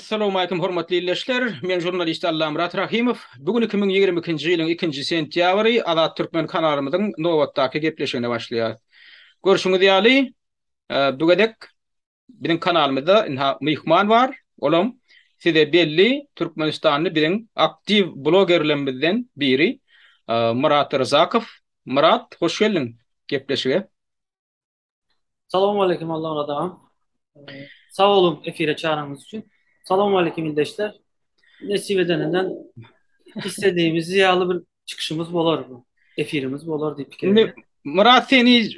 Assalamu alaykum hormatly dinleyijiler. Men jurnalist Allah Murat Rahimov. Bugün 2022-nji ýylyň 2-nji sentýabry Azad Türkmen kanalymyzyň nowatdaky gepleşigine başlaýar. Görüşüňiz ýaly. Bu gedek biziň kanalymyzda myhman bar. Olam size belli Türkmenistanly biziň aktiv blogerlerimizden biri Murat Rzakow. Murat, hoş geldin gepleşige. Selamun Aleyküm Allah'ın adamı. Sağ olun efire çağırmanız için. Selamun Aleyküm ildeşler. Nesip edenenden istediğimiz ziyalı bir çıkışımız olur bu. Efirimiz bu olur diye Şimdi fikirde. Murat seni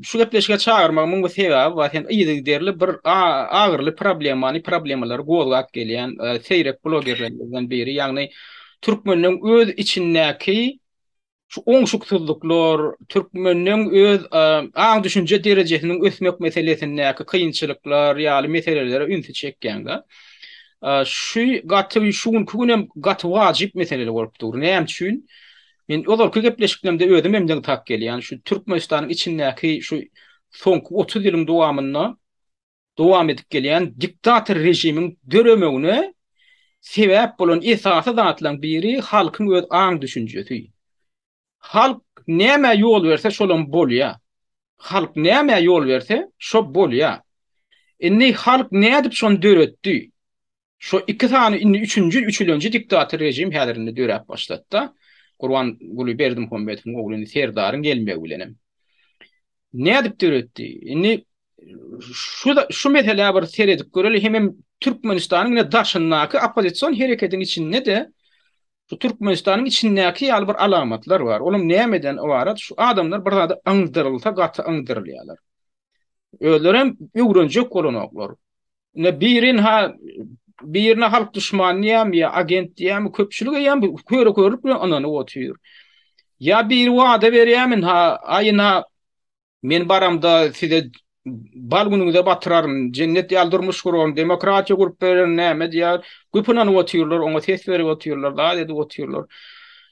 şu gepleşige çağırmamın bu sebebi var. Sen iyi derli bir ağırlı problemalar golgak gelýän seyrek blogerlerden biri. Yani Türkmenliň öz içindäki şu oňşuksuzluklar, Türkmenliň öz aň düşünje derejesiniň ösmek meselesindäki kynçylyklar ýaly meseleleri ünsi çekýän. Şu gaty şuň kunem gaty wajyp meseleler bolup dur. Näme üçin? Men olarky gepleşiklerimde özüm hemden tak gelýän şu Türkmenistanyň içindäki şu soňky 30 ýylyň dowam edip gelýän diktator rejimiň döremegine sebäp bolan esasy zatlaryň biri halkyň öz aň düşünjesi. Halk näme ýol berse şolan bolýar. Halk näme ýol berse şo bolýar. Indi halk nädip şonu döretdi? Şu iki tane inni üçüncü diktator rejim häzirinde dörep başlatdy. Kurban Guli Berdimuhammedowyň ogluny Serdaryň gelmegi bilenem. Nädip döretdi? Indi şu mesele bir seredip göreli hem Türkmenistanyň ne daşyndaky opozisiýon hereketiň içinde de şu Türkmenistanyň içindäki ýaly bir alamatlar var. Olum nämeden ibaret? Şu adamlar bir zada aňdyrylsa gaty aňdyrylýarlar. Ölerem öwrenjek bolanoklar. Ne birine halk düşmanıyam ya agent diyem köpçülüge yam körüp bilen anany otyr. Ya bir wada berýämin aýyna men baramda size balgunuňyza batyraryn, cennet ýaldyrmyş gurum, demokratiýa gurup beren näme diýär, güpünen otyrlar, oňa ses berip otyrlar, da dedi otyrlar.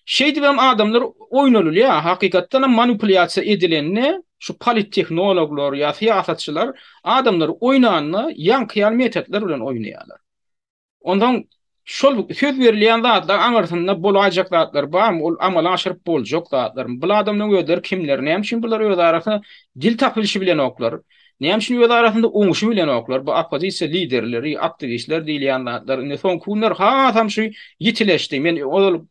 Şeýdibem adamlar oýnalýar, hakykatdan manipulasiýa edilenni şu polittehnologlar ýa siýasatçylar adamlar oýnanyny ýankyýan metodlar bilen oýnaýarlar. Ondan şol söz berilýän zatlar aňarsynda bolajak zatlar bar, ol amala aşyryp boljak zatlar. Bu adamlaryň özleri kimler? Näme üçin bular öz arasynda dil tapylyşy bilen oklar? Näme üçin öz arasynda oňuşy bilen oklar? Bu opozisiýa liderleri, aktivistler diýilýän zatlar. Ne soň kunlar tam şu ýitileşdi. Men ol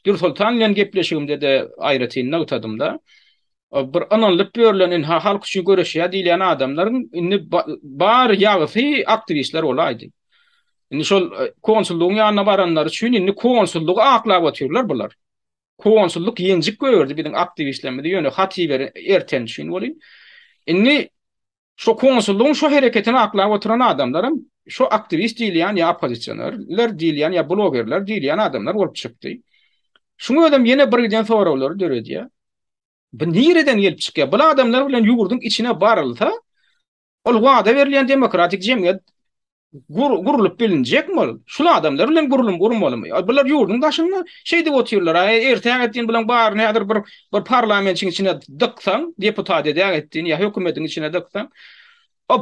Gürsultan bilen gepleşigimde de aýratynda utadym-da. Bir ananlyp berlenen halk üçin göreşýär diýilýän adamlaryň indi bar ýagy aktivistler olaydy. Indi şol konsullugyň ýanyna baranlar üçin indi konsullugy aklap otyrlar bular. Konsulluk ýenjik gördi biziň aktivistlerimiz ýöne hatiber erten üçin bolýar. Indi şu konsullugyň şu hereketini aklap oturan adamlarym şu aktivist diýilýän ýa opozisiýonlar diýilýän ýa blogerler diýilýän adamlar bolup çykdy. Şunu adam ýene bir giden soraglary döredýär. Bu nireden gelip çykýar? Bu adamlar bilen ýugurdyň içine barylsa, ol wada berilýän demokratik jemgyýet gurulup bilinjekmi? Şul adamlar bilen gurulmalymy? Bular ýurdun daşyny şeýde otyrlar. Ertäň etdiň bilen bar nädir bir parlamentçiň içine dyksaň, deputat edýän etdiň ýa hökümetiň içine dyksaň,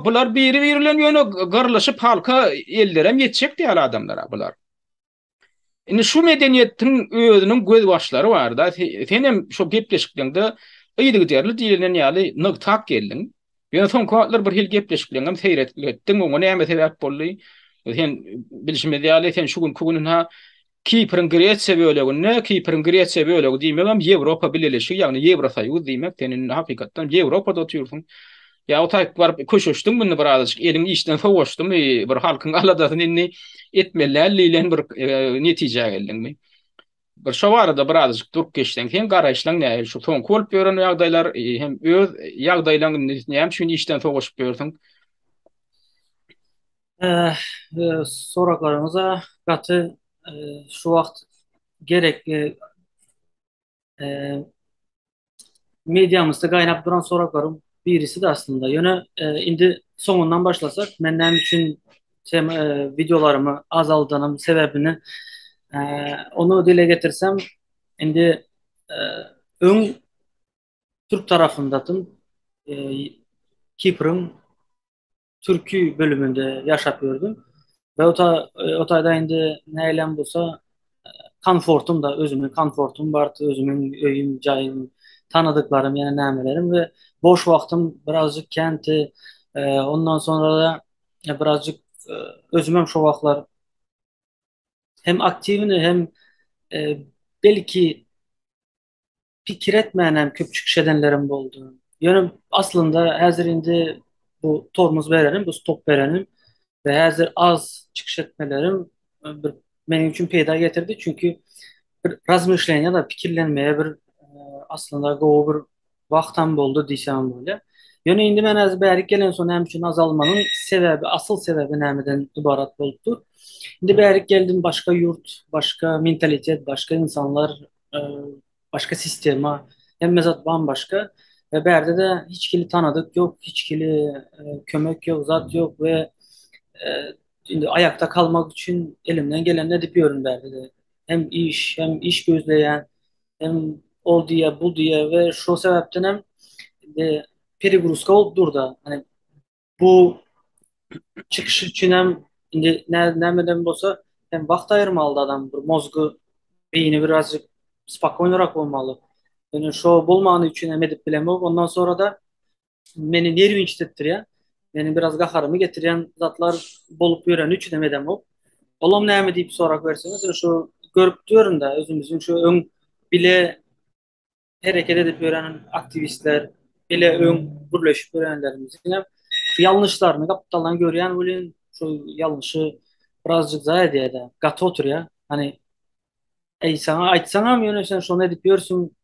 bular biri bilen ýöne gyrlyşyp halka ellerem ýetjek diýär adamlara bular. Indi şu medeniýetiň özüniň göz başlary bar da. Senem şu gepleşikliňde ýygy derli diýilen ýaly nyktak geldiň. Ýöne soň kwatlar bir hil gepleşikliňem seyretdiň, oňa näme sebäp boldy? Sen bilişime ýaly sen şu gün kugunun Kipryn Gretsiýa bölegine, Kipryn Gretsiýa bölegi diýmegem Ýewropa bileşigi, ýagny Ýewrosaýuz diýmek, senin hakykatdan Ýewropada oturýarsyň. Ya o taýp barıp köşeşdim bunu birazcık eliň işden sowaşdym, bir halkyň aladasyny inni etmelerlilen bir netije geldiňmi? Bir şo barada birazcık durp geçden hem garaşlaň näme şu soň kolup beren ýagdaýlar hem öz ýagdaýlaryň näme üçin işden sowaşyp berdiň? Soraklarımıza katı şu vakt gerekli medyamızda gaýnap duran soraklarım birisi de aslında. Yöne indi sonundan başlasak, menden için videolarımı azaldığının sebebini onu dile getirsem, indi ön Türk tarafındatım, Kipr'ın Türkü bölümünde yaşap gördüm Ve otayda indi neylem bulsa komfortum da özümün komfortum vardı, özümün öyüm, cayım, tanıdıklarım, yani nəmelerim ve boş vaktim birazcık kenti, ondan sonra da birazcık e, özümüm şu vaklar hem aktivini hem e, belki fikir etmeyenem köpçük şedenlerim oldu. Yani aslında hazır indi bu tormuz verenim, bu stop verenim ve hazır az çıkış etmelerim bir, benim için peyda getirdi. Çünkü bir razmyşlenya da pikirlenmeye bir aslında go bir vaktam boldu diysem böyle. Yani indi ben az bärik gelen son hem için azalmanın sebebi, asıl sebebi nämeden ibarat bolupdur. Şimdi bärik geldim başka yurt, başka mentalitet, başka insanlar, e, başka sistema, hem mezat bambaşka. Ve berde de hiçkili tanıdık yok, hiçkili kömek yok, zat yok ve e, şimdi ayakta kalmak için elimden gelen ne yapıyorum berde de. Hem iş gözleyen, hem o diye bu diye ve şu sebepten hem de perigruska olup durdu. Hani bu çıkış için hem şimdi neden olsa hem vakit ayırmalı adam. Bu mozgu beyni birazcık spokojnorak olmalı. Yani şu bulmanı için hem edip bilemi ondan sonra da beni nervin ya. Beni biraz gaharımı getiren zatlar bolup gören için hem edem o. Olam ne deyip sorak verseniz şu görüp diyorum da özümüzün şu ön bile hareket edip öğrenen aktivistler, bile ön birleşip öğrenenlerimizin hem şu yanlışlarını kapitalan gören böyle şu yanlışı birazcık zayıf diye de katı otur ya. Hani ey sana aytsana mı yine sen şunu edip diyorsun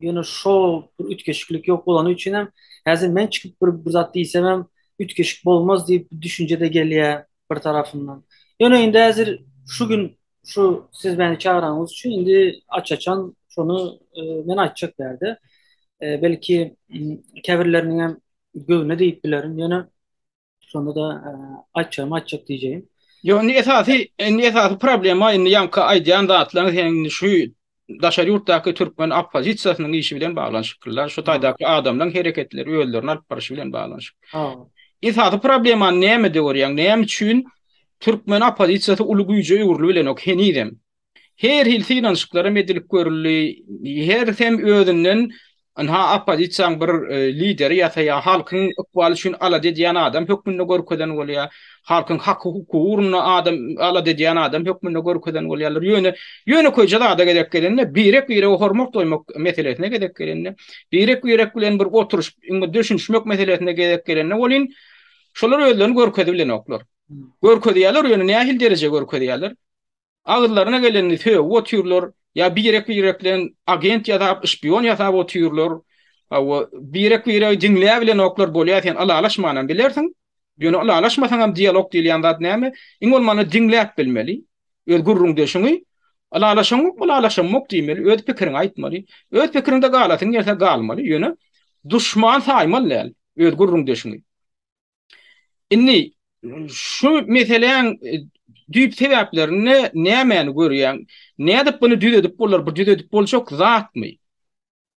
yine şu bir ütkeşiklik yok olan için hem hazır ben çıkıp bir zat değilsem hem ütkeşik olmaz diye bir düşünce de geliyor bir tarafından. Yani indi hazır şu gün şu siz beni çağıranınız için indi açan şunu ben açacak derdi. Belki kevirlerinin hem göğüne deyip bilirim. Yani sonunda da açacak diyeceğim. Yo ni esasy problema inni yanka aýdýan zatlaryň sen şu daşary ýurtdaky türkmen oppozisiýasynyň işi bilen baglanşyklar. Şu Ha, taýdaky adamlaryň hereketleri öýlerini alyp barışı bilen baglanşyk. ha, Esasy problema näme diýýär? Näme üçin türkmen oppozisiýasy uly güýje öwrüli bilen ok henidem. Her hil finanşyklara medilip görüli, her hem özünden ha opozisiýaň bir lideri ýa-da ýa halkyň ykbaly üçin ala diýen adam hökmünde görkeden bolýar. Halkyň haky hukuky uruna adam ala diýen adam hökmünde görkeden bolýarlar. Ýöne koýjada da gedek gelende birek hormat doýmak meselesine gedek gelende, birek bilen bir oturuş, düşünmek meselesine gedek gelende bolyn şolar özlerini görkedi bilen oklar. hmm, Görkediýärler ýöne nähil derece görkediýärler. Ağızlarına geleni otururlar ya bireklen agent ya da ispiyon ya da otururlar. O birek dinleyebilen oklar bolýar sen ala alaşmanan bilersin. Ýöne ala alaşmasan hem diyalog diýilýän zat näme? Iň bolmany dinläp bilmeli. Öz gurrun deşiňi ala alaşaňok ala alaşaňok diýmeli. Öz pikirini aýtmaly. Öz pikirinde galatyň ýerse galmaly. Ýöne düşman saýmaly. Öz gurrun deşiňi. Inni şu meseleň düýp sebäplerini nämäni görýän? Nädip bunu düz edip bolar? Bu düz edip bolşok zatmy?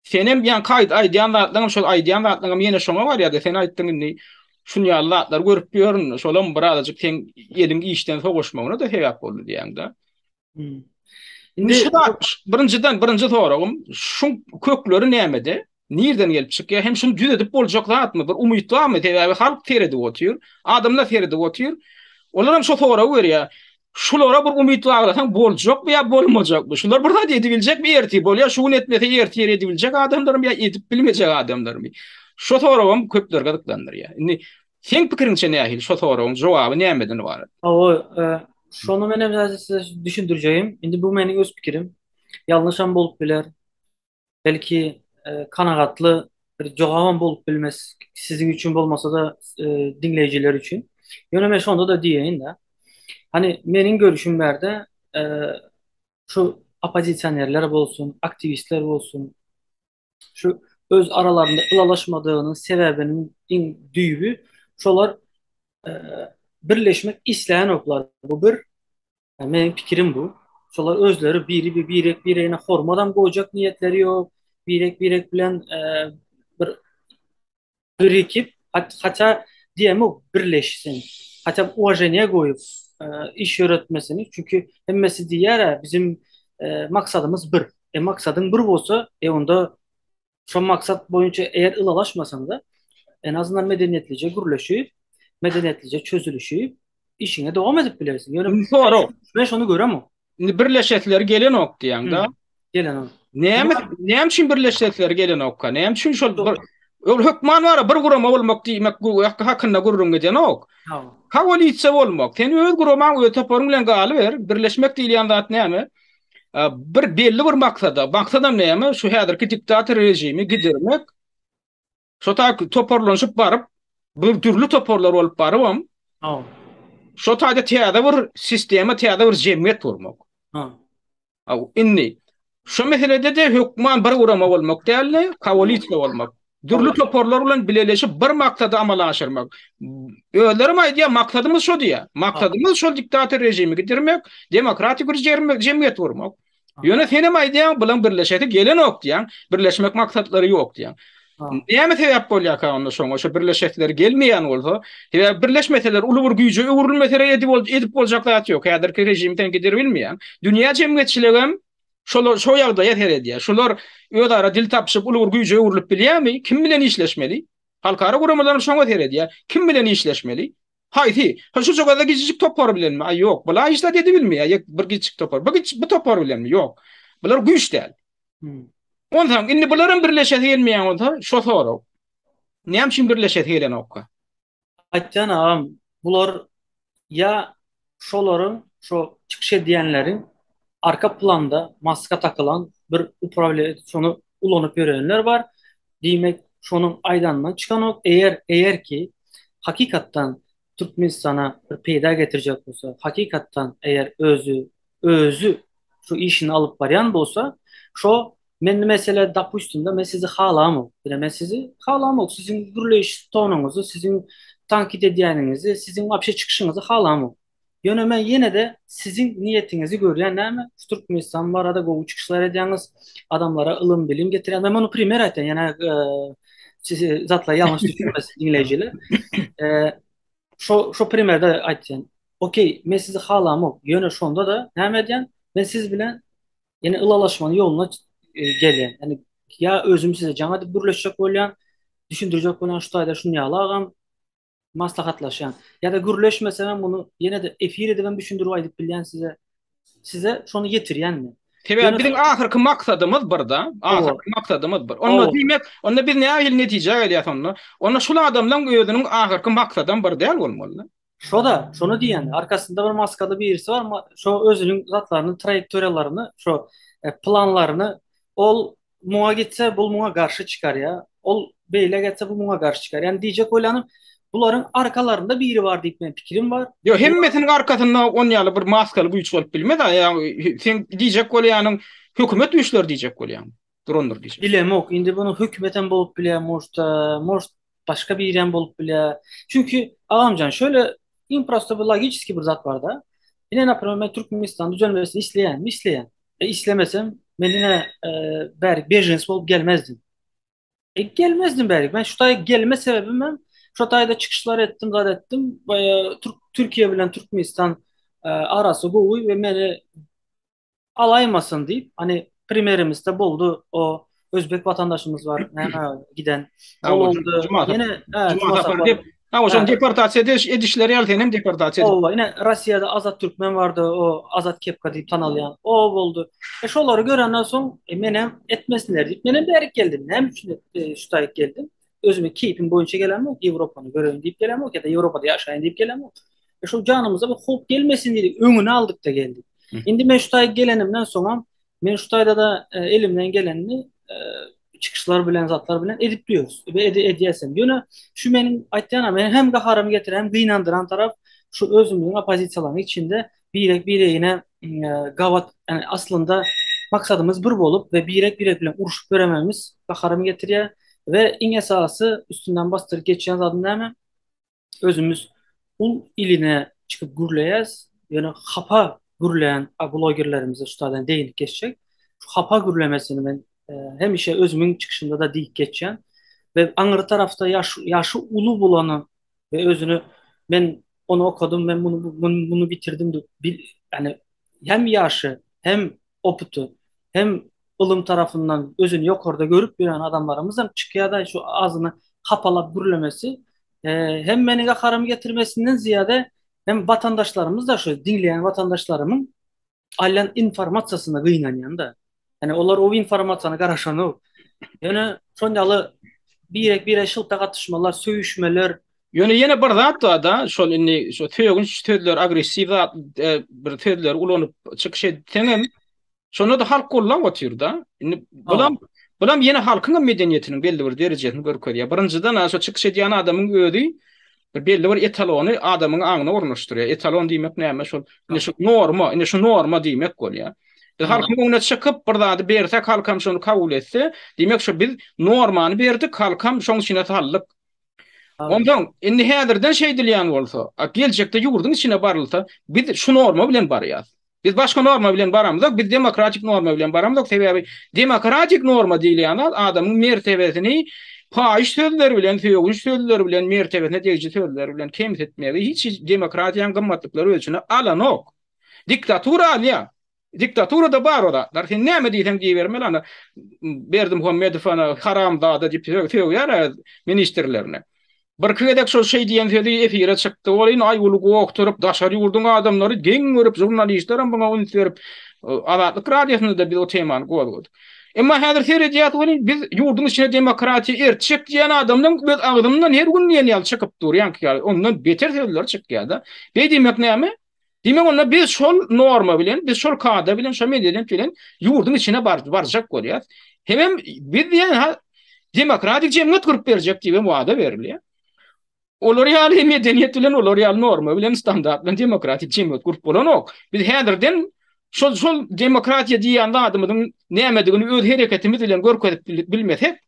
Senem ýan kaýd aýdýan zatlaryň şol aýdýan zatlaryň ýene şoňa bar ýa-da sen aýtdyň inni şunu ýallatlar görüp ýörün, şolam birazajyk sen ýeliň işden soňuşmagyna da sebäp boldy diýäň da. hmm. Indi Şimdi şuda birinji soragym, şu kökleri nämede? Nirden gelip çykýar? Hem şunu düz edip boljak zatmy? Bir umyt barmy? Täze halk teredi otýur, adamlar teredi otýur. Olaram şu soragy berýär. Şulara bir umyt baglasaň boljak we bolmajakmy? Şular bir hadi edibiljek bir erti bolýar, şuny etmese erti edibiljek adamlarmy ýa edip bilmejek adamlarmy? Şu soragym köpler gadyklandyrýar. Indi sen pikirinçe nähil şu soragyň jogaby nämeden ibaret? o şonu ben biraz size düşündüreceğim. Şimdi bu benim öz fikrim. Yanlışam bolup biler. Belki kanagatlı bir cevabım bulup bilmez. Sizin için olmasa da dinleyiciler için. Yöneme sonunda da diyeyim de. Hani benim görüşümlerde e, şu opozisyonerler olsun, aktivistler olsun, şu öz aralarında ılalaşmadığının sebebinin düyübü şolar e, birleşmek isteyen oklar. Bu bir benim fikrim bu. Şolar özleri birine hormadan koyacak niyetleri yok. Birek bilen bir birikip hatta diyemi birleşsin. Hatta уважение koyup iş öğretmesini. Çünkü hemmesi diýär bizim maksadımız bir. Maksadın bir bolsa onda şu maksat boyunca eğer ılalaşmasan da en azından medeniyetlice gürleşip, medeniyetlice çözülüşüp işine devam edip bilirsin. Yani Doğru. ben şunu göremem. Indi birleşetler gelen ok diýäň da. Hmm. Gelen o. Näme Bunlar näme üçin birleşetler gelen okka? Näme üçin şol çok ol hökman wara bir gurama bolmak diýmek bu hakynda gurrun geden ok. tamam. Kawalitse bolmak. Sen öz gurama öýe toparyň bilen galy ber. Birleşmek diýilýän zat näme? Bir belli bir maksada. Maksadam näme? Şu häzirki diktator rejimi gidermek. Şo toparlanyşyp baryp bir türlü toparlar bolup barybam. Tamam. Şo taýda täze bir sistema, täze bir jemgyýet kurmak. Ha. Inni. Şu meselede de hükman bir urama olmak değerli, koalisyon olmak. Dürlü Tamam. toporlar bilen birleşip bir maksada amala aşırmak. Ölerim aydiya maksadımız şu diye. Tamam. Maksadımız şu diktatör rejimi getirmek, demokratik bir cemiyet kurmak. Tamam. Yönetenim aydiya bilen birleşeti gelen ok diyen, birleşmek maksatları yok diyen. Tamam. Näme sebäp bolýar ka onda soňa şu birleşikler gelmeýän bolsa, we birleşmeseler uly bir güýje öwrülmeseler edip boljaklar ýok. Häzirki rejimden gider bilmeýän. Dünýä jemgyýetçiligim şolar şo ýagda ýeter edýär. Şolar öýdara dil tapşyp uly bir güýje öwrülip bilýärmi? Kim bilen işleşmeli? Halkara guramalar şoňa ýeter edýär. Kim bilen işleşmeli? Haýty, şu jogada gizicik topar bilenmi? Ay ýok, bula işle dedi bilmeýär. Bir gizicik topar. Bu topar bilenmi? Ýok. Bular güýç däl. Hmm. Ondan indi buların birleşet gelmeýän bolsa, şo sorag. Näme üçin birleşet gelen okka? Aytjan ağam, bular ya şoların, şu çıkış edenlerin arka planda maska takılan bir upravlyasyonu ulanıp görenler var. Demek şonun aydandan çıkan ok. Eğer ki hakikattan Türkmenistan'a bir peyda getirecek olsa, hakikattan eğer özü şu işini alıp baryan bolsa, şu men mesela dapustumda men sizi halamam. Men sizi halamam. Sizin gürleyiş tonunuzu, sizin tankit edýäninizi, sizin wapşe çıkışınızı halamam. Yöneme yine de sizin niyetinizi görýän näme? Şu Türkmenistan barada gowy çıkışlar edýäňiz, adamlara ılım bilim getiren. Ben onu primer aytan, yani sizi zatla yanlış düşünmesin dinleyiciler. E, şu primerde aytan. Okey, men sizi halamam. Yöne şonda da näme edýän? Ben siz bilen yine ılalaşmanın yoluna gelýän. Yani ya özüm size jaňa diýip birleşjek bolýan, düşündürecek bolýan şu taýda şunu ýalagam, maslahatlaşan ya da gürleşmese ben bunu yine de efirde ben düşündürüp aydıp bilýän size şunu getirýän mi? Tebe Yöne bizim ahyrky maksadymız birda, o ahyrky maksadymız bir. Onu o diýmek, onda biz näme netije gelýär onda. Ona şol adamdan özüniň ahyrky maksadyn bir däl bolmaly. şunu diýen arkasında bir maskada birisi var ama şu özünün zatlarını, trajektoriýalaryny, şu planlaryny ol muňa gitse bul muňa garşy çıkar ya. Ol beýle getse bu muňa garşy çıkar. Yani diýjek bolýanym buların arkalarında biri var diýip men pikirim var. Yo hemmesiniň arkasynda onýaly bir maskaly güýç bolup bilmedi. Ýa sen diýjek bolýanyň hökümet güýçleri diýjek bolýan. Drondur diýjek. Bilemok. Indi bunu hükümeten bolup bile, может başka bir yerden bolup bile. Çünkü ağamcan şöyle infrastruktur bir zat var da. Yine ne yapıyorum ben Türkmenistan düzenlemesini isteyen mi isteyen. İstemesem ben yine belki bejens bolup gelmezdim. Gelmezdim belki. Ben şu taya gelme sebebim ben şu tayda çıkışlar ettim, zat ettim. Türkiye bilen Türkmenistan arası gowy ve meni alaymasın deyip hani primerimizde boldu o Özbek vatandaşımız var giden Ha, bol o oldu cuma yine cuma Cuma safar Safar dep. Ha, o şon ha, deportasiya edişleri ýaltenem deportasiya edip. o yine Rusya'da Azat Türkmen vardı o Azat Kepka deyip tanılayan o oldu. Şoları görenden son menem etmesinler deyip menem de geldim. Nem için şu tayık geldim. Özüme keyfim boyunca gelen yok. Avrupa'nı göreyim deyip gelen yok ya da Avrupa'da yaşayın deyip gelen yok. Şu canımıza bir hop gelmesin dedik. Önünü aldık da geldik. Hı. Şimdi ben şu tayık gelenimden sonra ben şu tayda da elimden gelenini çıkışlar bilen zatlar bilen edip diyoruz. Ve ediyesen. Yine şu benim aytýanam hem gaharymı getiren hem gynandıran taraf şu özümüzün opozisiýalarynyň içinde birek gavat yani aslında maksadımız bir bolup ve birek bilen uruşup görememiz gaharymı getirýär ve iň esasy üstünden bastırıp geçýän zat näme? Özümüz ul iline çıkıp gürleýäs. Yani hapa gürleyen blogerlerimize şu tadan değinip geçecek. Şu hapa gürlemesini ben hem işe özümün çıkışında da deyip geçen ve aňyr tarafta yaşı ulu bulanı ve özünü ben onu okudum, ben bunu bitirdim. Yani hem yaşı, hem oputu, hem ılım tarafından özünü yukarıda görüp bilen adamlarımızdan çıkıyor da şu ağzını kapalap gürlemesi hem beni kararımı getirmesinden ziyade hem vatandaşlarımız da şu dinleyen vatandaşlarımın alyan informasyasına kıyınan da. Yani onlar o informasyonu karaşanı. Yani sonyalı bir şılta katışmalar, söğüşmeler. Yöne yine bir zat da şol inni şu tögün tödler agresiv zat bir tödler ulanyp çıkış etseňem şonu da halk gollap otyr da. Inni Aa, bulam yine halkyň medeniyetiniň belli bir derejesini görkezýär. Birinciden aşo çıkış edýän adamyň özi bir belli bir etalony adamyň aňyna ornaşdyrýar. Etalon diýmek näme şol? Ine aa, şu norma, ine şu norma diýmek bolýar. Biz aa, halkyň öňüne çykyp bir zady bersek halkam şonu kabul etse, diýmek şu biz normany berdik, halkam şoň içine sallyk. aa, Ondan inni häzirden şey dilýän bolsa, geljekde ýurdun içine barylsa, biz şu norma bilen barýar. Biz başga norma bilen baramyzok, biz demokratik norma bilen baramyzok. Sebäbi demokratik norma diýilýän adamyň mertebesini paýyş sözleri bilen, söýgüç sözleri bilen, mertebesine degiji sözleri bilen kemsetmegi hiç demokratiýanyň gymmatlyklary ölçüne alanok. Diktatura alýa. Diktatura da bar oda. Dar sen näme diýsen diýbermeli ana berdim Muhammedow ana haram dada diýip söýýär ministrlerine. Bir kedek şol şey diýen sözi efire çykdy. Ol iny aýuly okturup daşary ýurdun adamlary geň görüp jurnalistlerim buňa uny berip Azatlyk radiosyna da bir o temany goýdy. Emma häzir seredýät bolan biz ýurdun içine demokratiýa ertşek diýen adamdan biz agdymdan her gün ýene çykyp durýan ki ondan beter sözler çykýar da. Beýdimek näme? Diýmek onda biz şol norma bilen, biz şol kaada bilen, şol medeniýet bilen ýurdun içine barjak bolýar. Hemem biz diýen demokratik jemgyýet kurup berjek diýip wada berilýär. Olar ýaly medeniýet bilen, olar ýaly norma bilen, standart bilen demokratik jemgyýet kurup bolanok. Biz häzirden şol demokratiýa diýen adamyň nämedigini öz hereketimiz bilen görkezip bilmesek,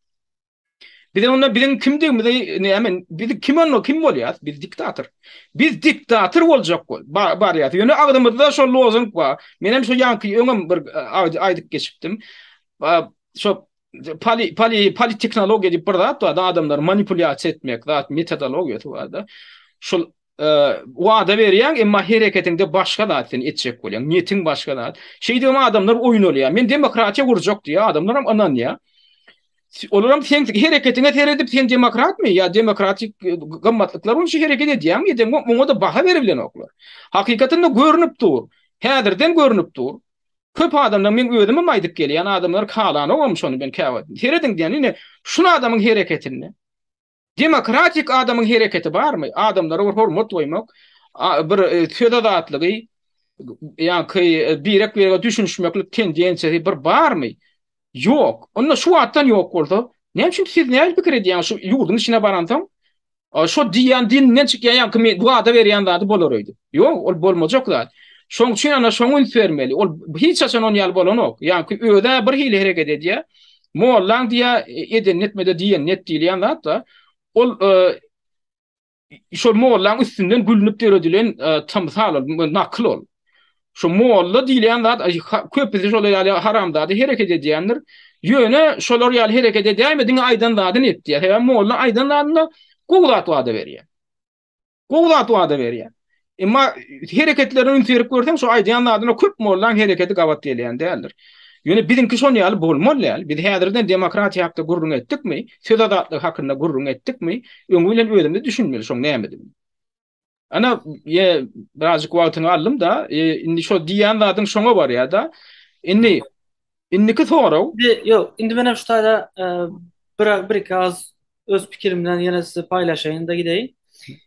biz onda bizim kimdigimizi näme, biz kim bolýar? Biz diktator. Biz diktator boljak barýar. Ýöne agdymyzda şol lozung bar. Menem şu ýanky öňüm bir aýdyp geçipdim. Şo politeknologiýa diýip bir zat da adamlar manipulyasiýa etmek, zat metodologiýasy bar da. Şol wada berýän, emma hereketinde başga zat seni etjek bolýan, niýetiň başga zat. Şey diýen adamlar oýun bolýar. Men demokratiýa gurjak diýär, adamlar hem ananýa. Olaram sen hereketine teredip sen demokrat mı ya demokratik gymmatlıklar onu hareket edýän ýa-da muňa da baha berilen oklar. Hakykatynda görünüp dur. Häzirden görünüp dur. Köp adamlar men özüme maýdyp gelýän adamlar kalany olmuş onu ben käwet. Teredin diýen ine şunu adamyň hereketini. Demokratik adamyň hereketi barmy? Adamlara hormat goýmak, bir sözadatlygy ýa-ki birek düşünşmeklik tendensiýasy bir barmy? Yok. Onda şu attan yok oldu. Ne çünkü siz ne fikir ediyorsun şu yurdun içine barantam. Şu diýen dinden çykýan kimi bu ada berýän zady bolarýdy. Yok, ol bolmajak zat. Şoň üçin ana şoň fermeli. Ol hiç açan on ýal bolanok. Ýa-ki öýde bir hile hereket edýär. Mollan diýä eden netmede diýen net diýilýän zat da ol şol mollan üstünden gülünip deredilen tamsal nakl ol. Şu molla diýilýän zat köpüsi şol ýaly haram zady hereket edýändir. Ýöne şolar ýaly hereket edýärmediň aýdan zadyny etdiýär. Hem molla aýdan zadyny gowlat wada berýär. Gowlat wada berýär. Emma hereketlerini ünserip görseň şu aýdan zadyny köp mollan hereketi gawat edýän däldir. Ýöne biziňki şol ýaly bolmaly. Biz häzirden demokratiýa hakda gurrun etdikmi? Söz adatlygy hakynda gurrun etdikmi? Öňü bilen özümde düşünmeli şoň nämedim. Ana birazcık wagtyny aldım da indi şo diýen zadyň şoňa bar ya da inniki soraw. Yok, indi benim şu taýda bir iki az öz pikirimden yine size paylaşayım da gideyim.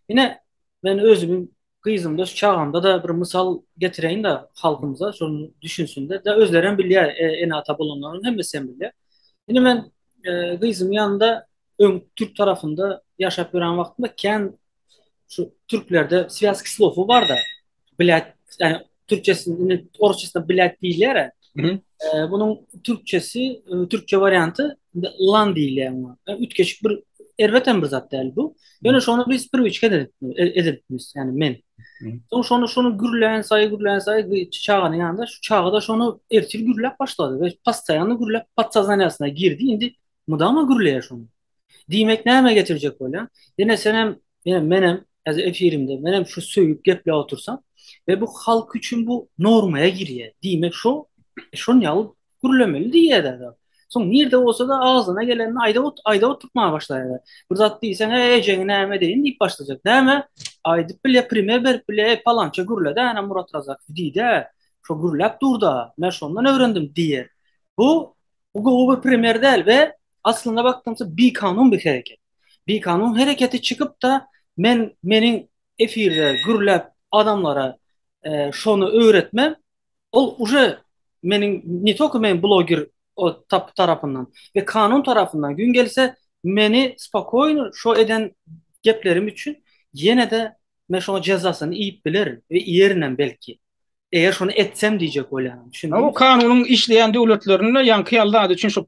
Yine ben özümün kıyızımda, şu çağımda da bir misal getireyim de halkımıza, şunu düşünsün de özlerine bilýär en ata bolanların hem de sen bilýär. Yine ben kıyızımın yanında Türk tarafında yaşap gören vaxtımda şu Türklerde Sivyaski slofu var da bilet, yani Türkçesini, Orçasında bilet değiller. Bunun Türkçe variantı lan değil yani. Üç geçik bir erveten bir zat değil bu. Yani şunu biz bir üçgen edilmiş yani men. Sonra şunu gürleyen sayı çağının yanında şu çağda şunu ertil gürlep başladı ve pastayanı gürlep patsazanyasına girdi indi mudama gürleye şunu. Diyemek neyime getirecek böyle? Yine senem yine menem az efirimde benim şu söýüp geple otursam ve bu halk için bu normaya giriyor. Diýmek şu, şonu ýaly gürlemeli diýer de. Soň nirde bolsa da ağzına gelenini ayda oturtmaya başlaýar. Bir zat diýsen, "Ejeňi näme deýin?" diýip başlaýar. Näme? Aydyp bile primer berip bile palança gürlede ana Murat Razak diýdi. Şo gürläp durda. Men şondan öwrendim diýer. Bu bir primer değil ve aslında baktığımızda bir kanun bir hareket. Bir kanun hareketi çıkıp da menin efirde gürlep adamlara şonu öğretmem ol uje menin ne toku men blogger o tarafından ve kanun tarafından gün gelse meni spokojno şo eden geplerim için yine de men şona cezasını iyi bilirim ve yerine belki eğer şunu etsem diyecek öyle. O Düşündünüz. kanunun işleyen devletlerine yankı aldığı için şu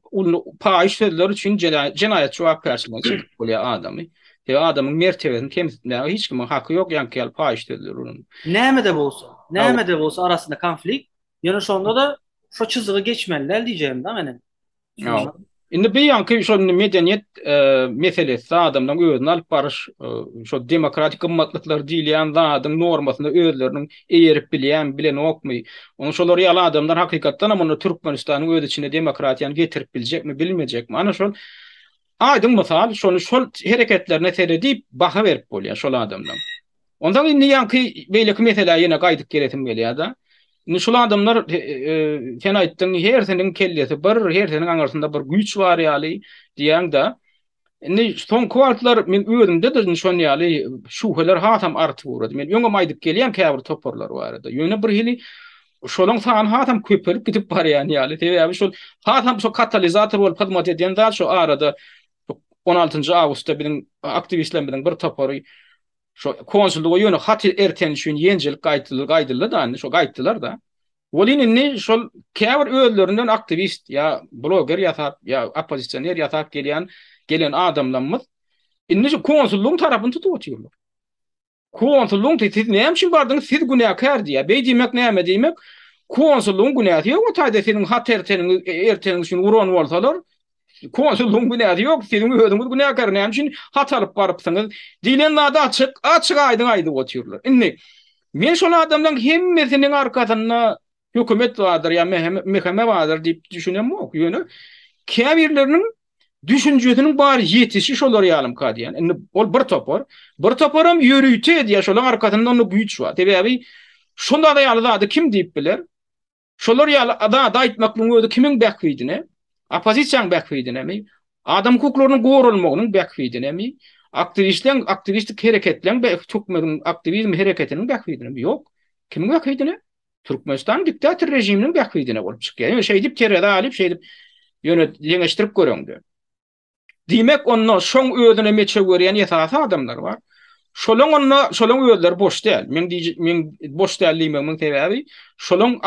paýyş sözleri için cinayet jogap bersilmeli çekip bolýar adamy. Adamın mertebesini temizlemäge hiç kimin hakkı yok yankı alıp paýyş sözleri. Näme de bolsa arasında konflikt, yana şonda da şu çizgi geçmeliler diyeceğim da menin. Ja. Şunu- Indi bir yankı şu medeniyet meselesi adamdan özüni alıp barış şu demokratik gymmatlıklar diýilýän zatın normasynda özleriniň eýerip bilen okmy. Onu şolary ýaly adamlar hakykatdan ama Türkmenistanyň öz içinde demokratiýany getirip biljekmi, bilmejekmi? Ana şol aýdyň mysal şol hereketlerine seredip baha berip bolýar şol adamdan. Ondan indi yankı beýleki mesele ýene gaýdyp geletim gelýär da. Şol adamlar sen aýtdyň her seniň kellesi her seniň aňarsynda bir güýç bar ýaly diýäň da. Indi son kuartlar men özümde de şon ýaly şuheler hatam artyp urady. Men ýöňe aýdyp gelýän käbir toporlar bar edi. Ýöne bir hili şolaň sany hatam köpelip gidip barýan ýaly. Täze şol hatam şo katalizator bolup hyzmat edýän zat şo arada 16-njy awgustda bilen aktivistler bilen bir topory şu konsulluğa yönü hat erten üçün ýenjilik gaýdylar da, şo gaýtdylar da. Wolini şol käbir özlerinden aktivist ya blogger ya oppozisioner ýatak gelen adamlarymyz indi şu konsulluğun tarapyny tutup oturýarlar. Konsulluğun siz näme üçin bardyňyz? Siz günäkär diýär. Beý diýmek näme diýmek? Konsulluğun günäsi ýok, o taýda seniň hat erteniň üçin uran bolsalar konsulluğun günäsi ýok, siziň özüňiz günäkär näme üçin hat alyp barypsyňyz? Diýlen nada açyk aýdyň oturýarlar. Indi men şol adamlaryň hemmesiniň arkasynda hökümet vardır ya meheme vardır diýip düşünemok. Ýöne käbirleriniň düşünjesiniň bary ýetişi şolar ýalym kadýan. Indi ol bir toporam ýörüýte diýär şolaň arkasynda onu güýç bar. Tebebi şonda da ýaly kim diýip biler? Şolar ýaly da aýtmakyň özü kimiň bäkwiidine? Opozisiýaň bäkwiidinemi? Adam hukuklarynyň gorulmagynyň bäkwiidinemi? Aktivistlik hereketlerin Türkmen aktivizm hereketinin bäkwiidinemi? Ýok. Kimiň bäkwiidine? Türkmenistan diktator rejiminin bäkwiidine bolup çykýar. Ýöne şey diýip terede alyp şey diýip ýöne ýeňeşdirip görüňdi. Diýmek onda şoň özüne meçe görýän ýetasy adamlar bar. Şolaň özleri boş däl. Men boş däl diýmegiň sebäbi şolaň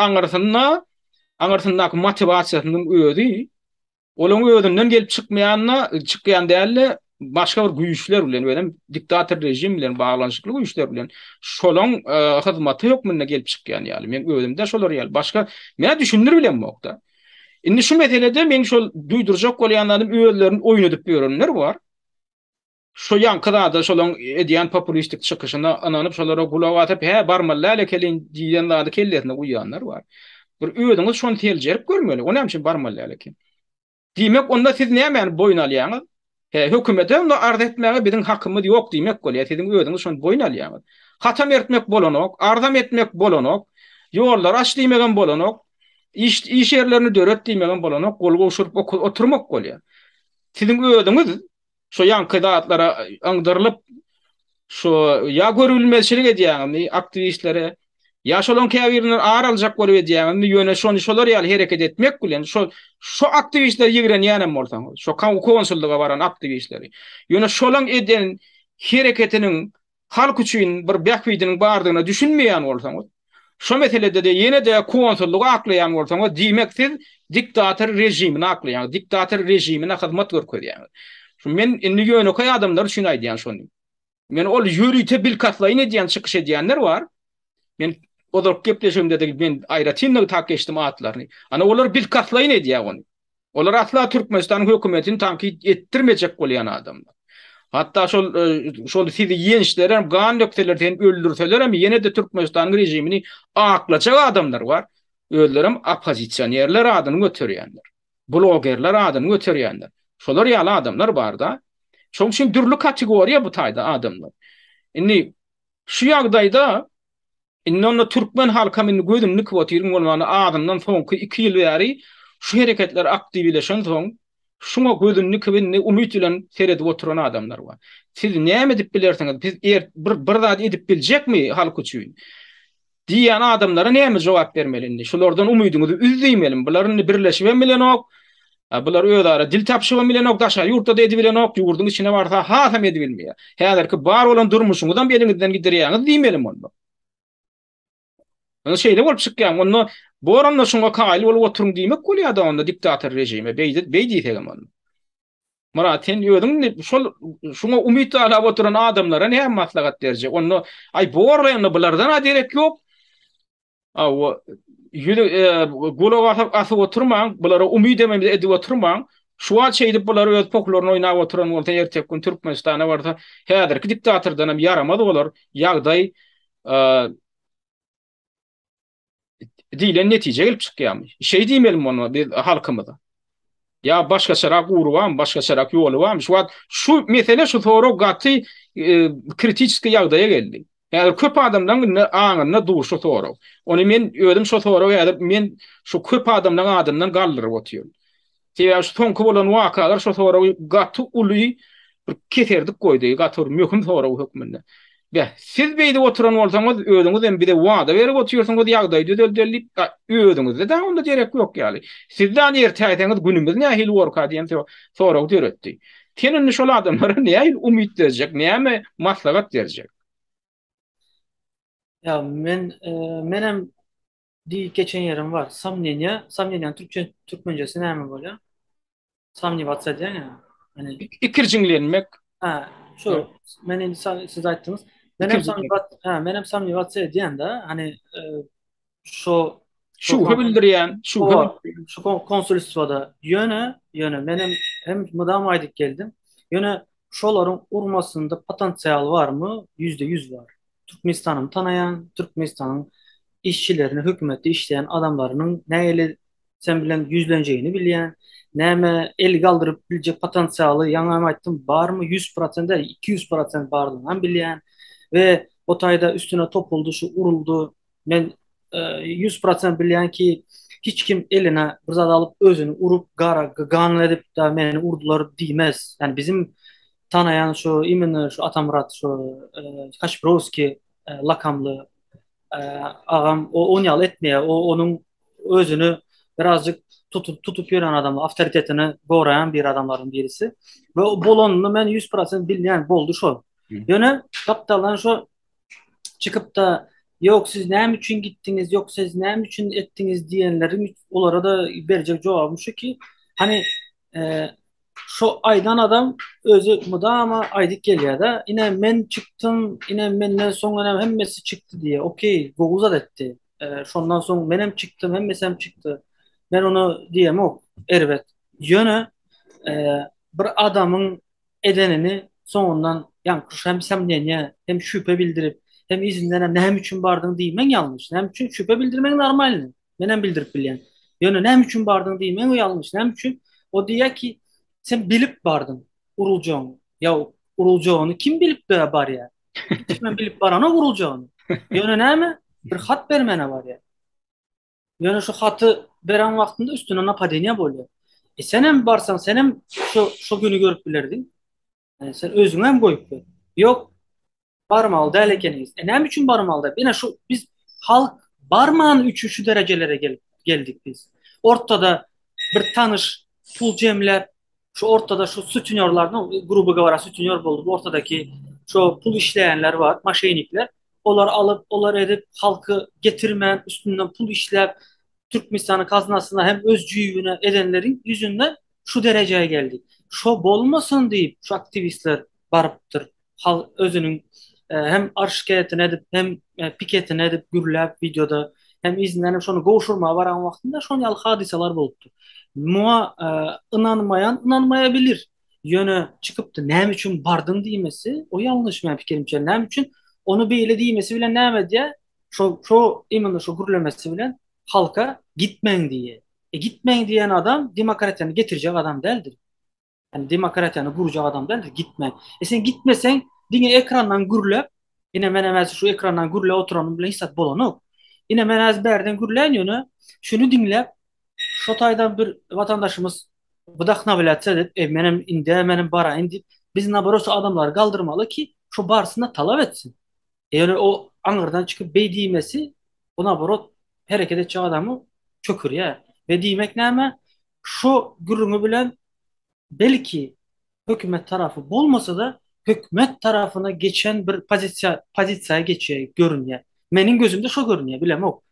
aňarsyndaky motivasiýasynyň özü olaň özünden gelip çykýan däl başga bir güýçler bilen diktator rejim bilen baglanyşykly güýçler bilen şolaň hyzmaty hökmüne gelip çykýan ýaly. Men özümde şolar ýaly başga mene düşünür bilen mokda. Indi şu meselede men şol duýdurjak bolýanlaryň öýlerini oýnadyp berenler bar. Şo ýankada şolaň edýän populistik çykyşyna ananyp şolara gulak atyp barmalar kelin diýenlerde kellesine uýanlar bar. Bir öýüňiz şonu teljerip görmeli. O näme üçin barmalar kelin? Diýmek onda siz näme boýun alýaňyz? Hökümete onu arz etmäge biziň hakkymyz ýok diýmek bolýar. Siziň öýüňiz şonu boýun alýaňyz. Hatam etmek bolanok, arzam etmek bolanok, ýollar aç diýmegen bolanok, iş ýerlerini döret diýmegen bolanok, golga uşurup oturmak bolýar. Siziň öýüňiz şo ýankydatlara aňdyrylyp şo ýa görülmezçilik edýärmi aktivistlere ýa şolaň käbirler ağır aljak bolup edýärmi ýöne şolar ýaly hereket etmek bilen şo aktivistler ýigren ýanem bolsaň şo konsulluga baran aktivistleri ýöne şolaň eden hereketiniň halk üçin bir bäkwiidiniň bardygyna düşünmeýän bolsaňyz şo meselede de ýene de konsulluga aklaýan bolsaňyz diýmek siz diktator rejimine aklaýan diktator rejimine hyzmat görkezýäňiz. Men indi ýöne koy adamlar şunu aýdýan şonu. Men ol ýörüýte bil katlaýyn edýän çykyş edýänler bar. Men odur gepleşimde de men aýratynly tak geçdim atlaryny. Ana olar bil katlaýyn edýär onu. Olar asla Türkmenistan hökümetini tankit ettirmejek bolýan adamlar. Hatta şol sizi ýenişlerem gan dökselerden öldürseler hem ýene de Türkmenistan rejimini aklaçak adamlar var. Öldürem opozisyonerler adyny göterýänler. Blogerler adyny göterýänler. Şolar ýaly adamlar bar da. Şoň üçin türlü kategoriýa bu taýda adamlar. Indi şu ýagdaýda Innan Türkmen halka min gözümni kıvatırım olmanı adından soňky 2 ýyl bäri şu hereketler aktiwleşen soň şuňa gözümni kıwynny umyt bilen seredip oturan adamlar bar. Siz näme dip bilersiňiz? Biz bir zat edip biljekmi halk üçin? Diýen adamlara näme jogap bermelindi? Şulardan umydyňyzy üzdiýmelim. Bularyny birleşip bilen ok. Bular öýdara dil tapşyp bilen ok, daşa ýurtda edip bilen ok, ýurdun içine barsa hasam edip bilmeýär. Häzirki bar bolan durmuşyňyzdan beliňizden gidirýäňiz diýmelim onu. Onu şeyde bolup çykýan, onu boranla şoňa kaýly bolup oturuň diýmek bolýar da onda diktator rejime beýdi tegem onu. Murat sen ýödüň şol şoňa umyt alap oturan adamlara näme maslahat berjek? Onu ay borlaýan bulardan aderek ýok. Aw ýüle golawa asyp oturmaň, bulara umyt edip oturmaň. Şu an şeydi bular öz pokularyny oýnap oturan bolsa ertek gün Türkmenistana barsa häzirki diktatordan hem yaramady bolar. Ýagdaý diýilen netije gelip çykýarmy? Şey diýmelim onu biz halkymyza. Ya başga şerak uğru var, başga şerak ýolu var. Şu mesele şu soru gaty kritiski ýagdaýa geldi. Yani köp adamdan aňyna duşy soru. Onu men ödüm şu soru ýa-da men şu köp adamdan adından galdyryp otyrym. Diýär şu soňky bolan wakalar şu soru gaty uly bir keserdik goýdy, gaty möhüm soru hökmünde. Ya siz beýde oturan bolsaňyz özüňiz hem bir de wada berip oturýarsyňyz ýagdaý düzeldirip özüňizde de onda gerek ýok ýaly. Sizden ýerde aýtaňyz günümiz nähil worka diýen soraw döretdi. Senin şol adamlara nähil umyt berjek, näme maslahat berjek? Ya menem geçen yerim var. Samniyya Türkmencesi näme bolýar? Samni batsa diýen ya. Hani İkirciňlenmek, ha evet, şu menin siz aýtdyňyz. ikirciňlenmek. Menem samni batsa diýen de hani şu Şuhy bildirýän, şuhy o şu konsolosluğa yöne menem hem mıdam aydık geldim. Yöne şolaryň urmasında potansiýal barmy? %100 var. Türkmenistan'ı tanayan, Türkmenistan'ın işçilerini, hükümette işleyen adamlarının näle sen bilen yüzleneceğini bilýän, näme el galdyryp biljek potansiýaly ýaňa aýtdym barmy? 100% 200% bardygyny bilýän ve o taýda üstüne topuldu, şu uruldu. Men 100% bilýän ki hiç kim eline bir zat alıp özünü urup gan edip da meni urdular diýmez. Yani bizim tanayan şu imeni şu Atamurat şu Kaşpirovski lakamlı agam o on ýaly etmeýär. Onun özünü birazcık tutup ýören adam, awtoritetini gorayan bir adamların birisi. Ve o bolonunu men 100% bilýän boldu şo. Ýöne kapitalan şo çıkıp da yok siz näme üçin gittiňiz, yok siz näme üçin etdiňiz diýenlerin olara da berjek jogabym şu ki hani şu aýdan adam özü mudama aýdyk gelýär da ine men çıktım, ine menden soň hemmesi çıktı diye. Okey, gowuzat etdi. Şondan soň menem çıktım, hemmesem çıktı. Ben onu diýem ok. Elbet. Ýöne bir adamın edenini soňundan ýankyş hem semlenýä, hem şüphe bildirip hem izinden hem näme üçin bardyň diýmen ýalňyş. Näme üçin şüphe bildirmek normal. Menem bildirip bilýän. Ýöne näme üçin bardyň diýmen ýalňyş. Näme üçin o diýär ki sen bilip bardyň uruljagyny. Ya uruljagyny kim bilip bar ýa? Hiç men bilip barana uruljagyny. Ýöne näme? Bir hat bermene bar ýa. Ýöne şu haty beren wagtynda üstüne napadeniýa bolýar. Sen hem barsaň, sen hem şu günü görüp bilerdiň. Sen özüňe hem goýup ber. Ýok, barmaly däl ekeniz. Näme üçin barmaly? Bine şu biz halk barman üçin şu derejelere geldik biz. Ortada bir tanış pul jemler, şu ortada şu sütünyorlardan grubu var, sütünyor boldu. Ortadaki şu pul işleyenler var, maşenikler. Olar alıp, olar edip halkı getirmen, üstünden pul işlep Türkmenistan'ın kaznasına hem özcüyüne edenlerin yüzünden şu dereceye geldik. Şu bolmasın deyip şu aktivistler barıptır. Özünün hem arşikayetini edip hem piketini edip gürläp videoda hem izinlenip şonu goşurma varan wagtynda şonu ýaly hadiseler bolupdy. Muğa inanmayan inanmayabilir. yöne çıkıp da näme üçin bardın diýmesi o ýalňyş men pikirimçe. Näme üçin onu beýle diýmesi bilen näme diýe? Şo imanda şo gürlemesi bilen halka gitmeň diýe. Gitmeň diýen adam demokratiýany getirjek adam däldir. Yani demokratiýany gurjak adam däldir, gitme. Sen gitmeseň diňe ekrandan gürlep, ine men emas şu ekrandan gürlep oturanym bilen hisat bolanok. Ine men az berden gürlän ýöne şunu diňlep, şo taýdan bir watandaşymız bıdakna biletсе dep, menem inde menem bara indi. Biz nabarosu adamlar galdırmalı ki şu barsına talap etsin. Yani o aňyrdan çykyp bey diýmesi ona barot hereket etjek adamı çökür ya. Ve diýmek näme? Şu gürrüňi bilen belki hükümet tarafı bolmasa da hükümet tarafına geçen bir pozisiya geçiyor görünüyor. Menin gözümde şu görünüyor bilem ok.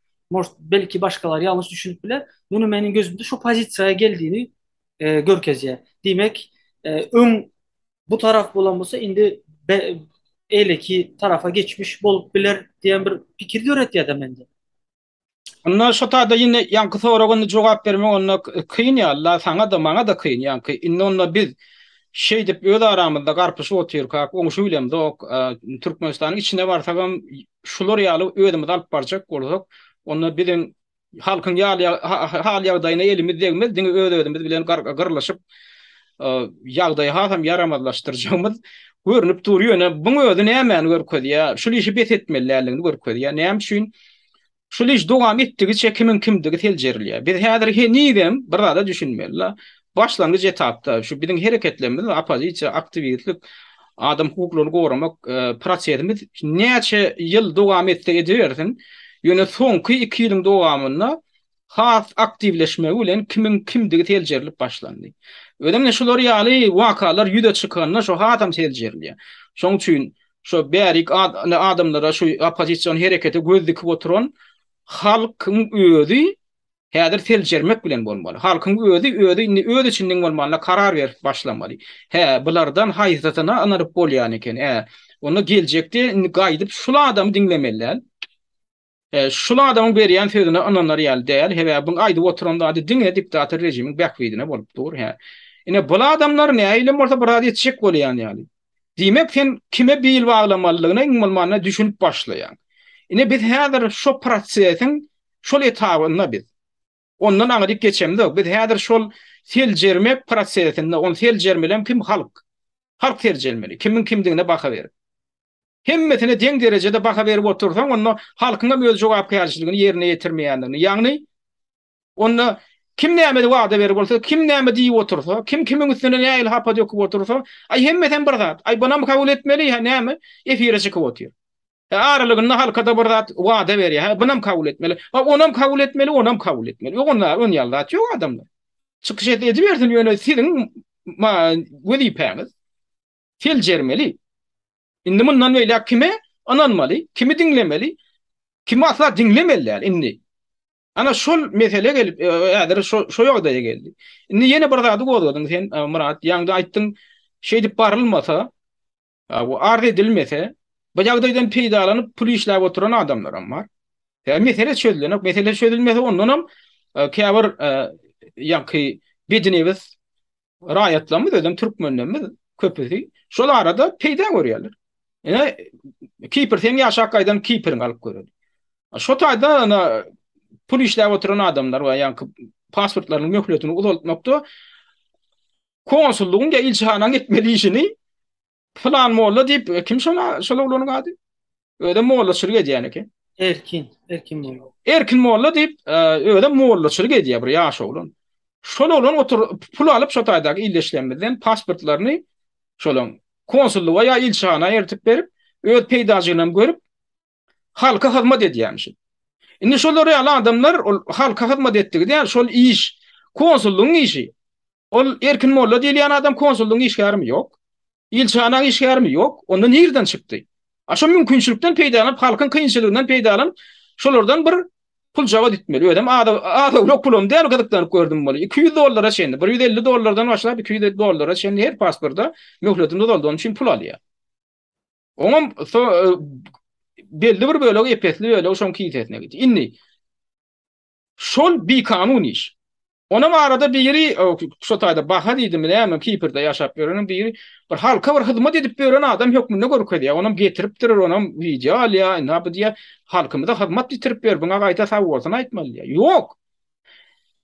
Belki başkaları yanlış düşünüp bile bunu menin gözümde şu pozisiyaya geldiğini görkezye. Demek ön bu taraf bulanmasa indi eyle ki tarafa geçmiş bolup biler diyen bir fikir öğretiyor da mende. Ondan şu taýda ýine ýanky soragyny jogap bermek onda kyn ýa, saňa da maňa da kyn ýanky. Indi onda biz şey dip öz aramyzda garpyşyp oturýarkak, oňuşy bilemdi ok Türkmenistanyň içine barsagam şular ýaly özümiz alyp barjak bolsak, onda biziň halkyň ýaly hal ýagdaýyna elimiz degmez, diňe özümiz bilen gyrlaşyp ýagdaýy hasam yaramazlaşdyrjagymyz görünüp durýar. Buňa özü näme görkezýär? Şol işi bet etmeliligini görkezýär. Näme üçin? Şol iş dowam etdigiçe kimin kimdigi teljerilýär. Biz häzir nidem bir zada düşünmeli. Başlangıç etapda şu biziň hereketlerimiz, opozisiýa aktivistlik, adam hukuklaryny goramak prosesimiz näçe ýyl dowam etdi edibersin. Ýöne soňky 2 ýylyň dowamynda has aktivleşme bilen kimin kimdigi teljerilip başlandy. Ödemne şolar ýaly wakalar ýüze çykanyna şo hatam teljerilýär. Şoň üçin şo berik adamlara şu opozisiýon hereketi gözdikip oturan halkyň özü häzir teljermek bilen bolmaly. Halkyň özü içinden bolmaly, karar berip başlamaly. Bulardan haýytatyna anaryp bolýan eken. Onu geljekde gaýdyp şol adamy diňlemeliler. Şol adamyň berýän sözüne ananlar ýaly däl. Bu aýdyp oturanda ady diňe diktator rejimiň bäkwidine bolup dur. Ine bu adamlar näýle bolsa bir ady etjek bolýan ýaly. Diýmek sen kime beýil baglamalygyna iňmalmana düşünüp başlaýan. Ine biz häzir şo prosesiň şol etabyna biz ondan aňyryp geçemdi. Biz häzir şol teljermek prosesinde on teljermelen kim halk? Halk teljermeli. Kimin kimdigine baka berip. Hemmetine deň derejede baka berip otursaň onda halkyň öz jogapkärçiligiini ýerine ýetirmeýändigini. Ýagny onda kim näme wada berip bolsa, kim näme diýip otursa, kimin üstüne näýil hapa döküp otursa, ay hemmeten bir zat. Ay buna kabul etmeli ýa näme? Efire çykyp otur. Aralygyny halkada bir zat wada berýär. Bunam kabul etmeli. Onam kabul etmeli, onam kabul etmeli. Onlar on ýalda ýok adamlar. Çykyş edibersin ýöne siziň wezipeňiz. Teljermeli. Indi mundan öýle kime ananmaly, kimi diňlemeli, kimi asla diňlemeliler indi. Ana şol mesele gelip ýa-da şo ýagdaýa geldi. Indi ýene bir zady goýdun sen Murat, ýa-da aýtdyň şey dip barylmasa, bu arz edilmese, bu ýagdaýdan peýdalanyp pul işläp oturan adamlar var. Mesele çözülenok, mesele çözülmese ondan käbir ýa-ki bedenibiz raýatlarymyz özüm türkmenlerimiz köpüsi şol arada peýda görýärler. Ene kiper sen ýaşak gaýdan kiperiň alyp görýär. Şo taýda ana pul işläp oturan adamlar we ýa-ki pasportlarynyň möhletini uzatmakda konsullugyň ilçehanaň etmeli işini plan molla diýip kim şola ulanyň ady? Öde mollaçylyk edýän eken. Erkin molla. Erkin molla diýip öde mollaçylyk edýär bir ýaş oglan. Şol oglan pul alyp şo taýdaky illeşlenmeden pasportlaryny şolaň konsulluğa ýa ilçehana ertip berip öz peýdaçylygyny görüp halka hyzmat edýärmiş. Indi şolar ýaly adamlar halka hyzmat etdiginde şol iş konsullugyň işi. Ol erkin molla diýilýän adam konsullugyň işgärimi ýok. İlçehanaň işgärimi ýok. Onda nerden çykdy? Aşo mümkinçilikden peýdalanyp halkyň kynçylygynyň peýdalanyp şolardan bir pul jawat etmeli. Ödem ada pulum däl gadyklanyp gördüm boly. $200 şeňde, $150 başlap $250 şeňde her pasportda möhletinde doldy, onun üçin pul alýar. Oňam belli bir bölegi epesli bölegi şoň kiýetine gitdi. Indi şol bir kanun iş. Onam arada biri şu taýda baha diýdim näme Kiprde ýaşap ýörenin biri bir halka bir hyzmat edip beren adam hökmünde görkezýär. Onam getirip durar, onam video alýar, näme diýär, halkymyza hyzmat ditirip ber, buňa gaýta sag bolsun aýtmaly. Ýok.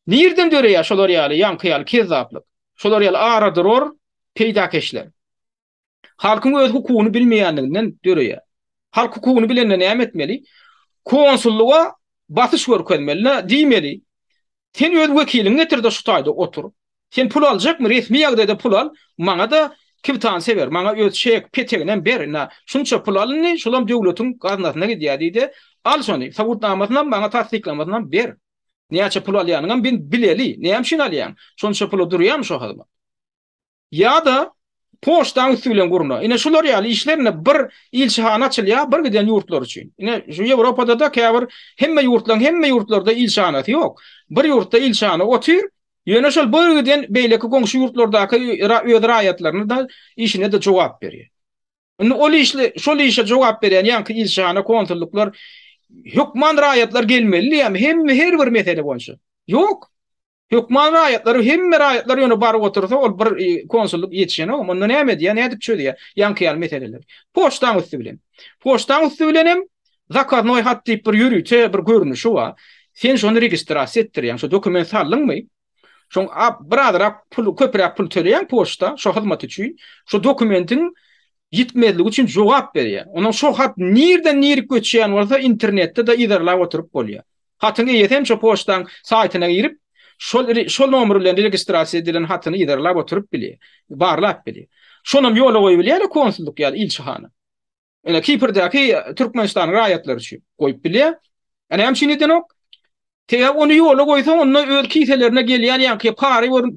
Nirden döreýär şolar ýaly ýankyýaly kezzaplyk. Şolar ýaly ara durur, peýdakeşler. Halkyň öz hukugyny bilmeýänliginden döreýär. Halk hukugyny bilende näme etmeli? Konsulluğa batyş görkezmeli, diýmeli. Sen öz wekiliň getirdi şu taýda otur. Sen pul aljakmy? Resmi ýagdaýda pul al. Maňa da kiptan sever. Maňa öz şeýek petegine ber. Şunça pul alny, şolam döwletiň gaznasyna gidýär diýdi. Al şonu. Sabutnamasyndan maňa tasdiklamasyndan ber. Näçe pul alýanyňam ben bileli. Näme şin alýan? Şonça pul durýarmy şo halda? Ya da poçtan üstülen gurna. Ine şular ýaly işlerine bir ilçihana açylýar, bir giden ýurtlar üçin. Ine şu Ýewropada da käbir hemme ýurtlarda ilçihanasy ýok. Bir ýurtda ilçihana otyr, ýöne şol bir giden beýleki goňşy ýurtlardaky öz raýatlaryny da işine de jogap berýär. Ine ol işle şol işe jogap berýän ýanky ilçihana konsulluklar hükman raýatlar gelmeli ýa-ni hemme her bir mesele boýunça. Ýok. Hükman raýatlary hemme raýatlar ýöne baryp otursa ol bir konsulluk ýetişene o onda näme diýär, näde diýip çöýdýär ýankyýal meseleler. Poçtan üstü bilen. Poçtan üstü bilenem zakaznoy hat diýip bir ýürüýçe bir görnüşi bar. Sen şonu registrasiýa etdirýän, şu dokument salynmy? Şoň birazrak pul köpürek pul töleýän poçta şo hyzmat üçin şu dokumentiň ýitmezligi üçin jogap berýär. Onuň şo hat nirden nir göçýän bolsa internetde de izarlap oturup bolýar. Hatyny ýetem şo poçtaň saýtyna girip şol nomer bilen registrasiýa edilen hatyny ýederlap oturup bilýär, barlap bilýär. Şonam ýola goýup bilýär konsulluk ýa-da ilçihana. Ene Kipr'däki Türkmenistan raýatlary üçin goýup bilýär. Ene hem şiniden ok. Teýe onu ýola goýsa onu öz kiselerine gelýän ýa-ki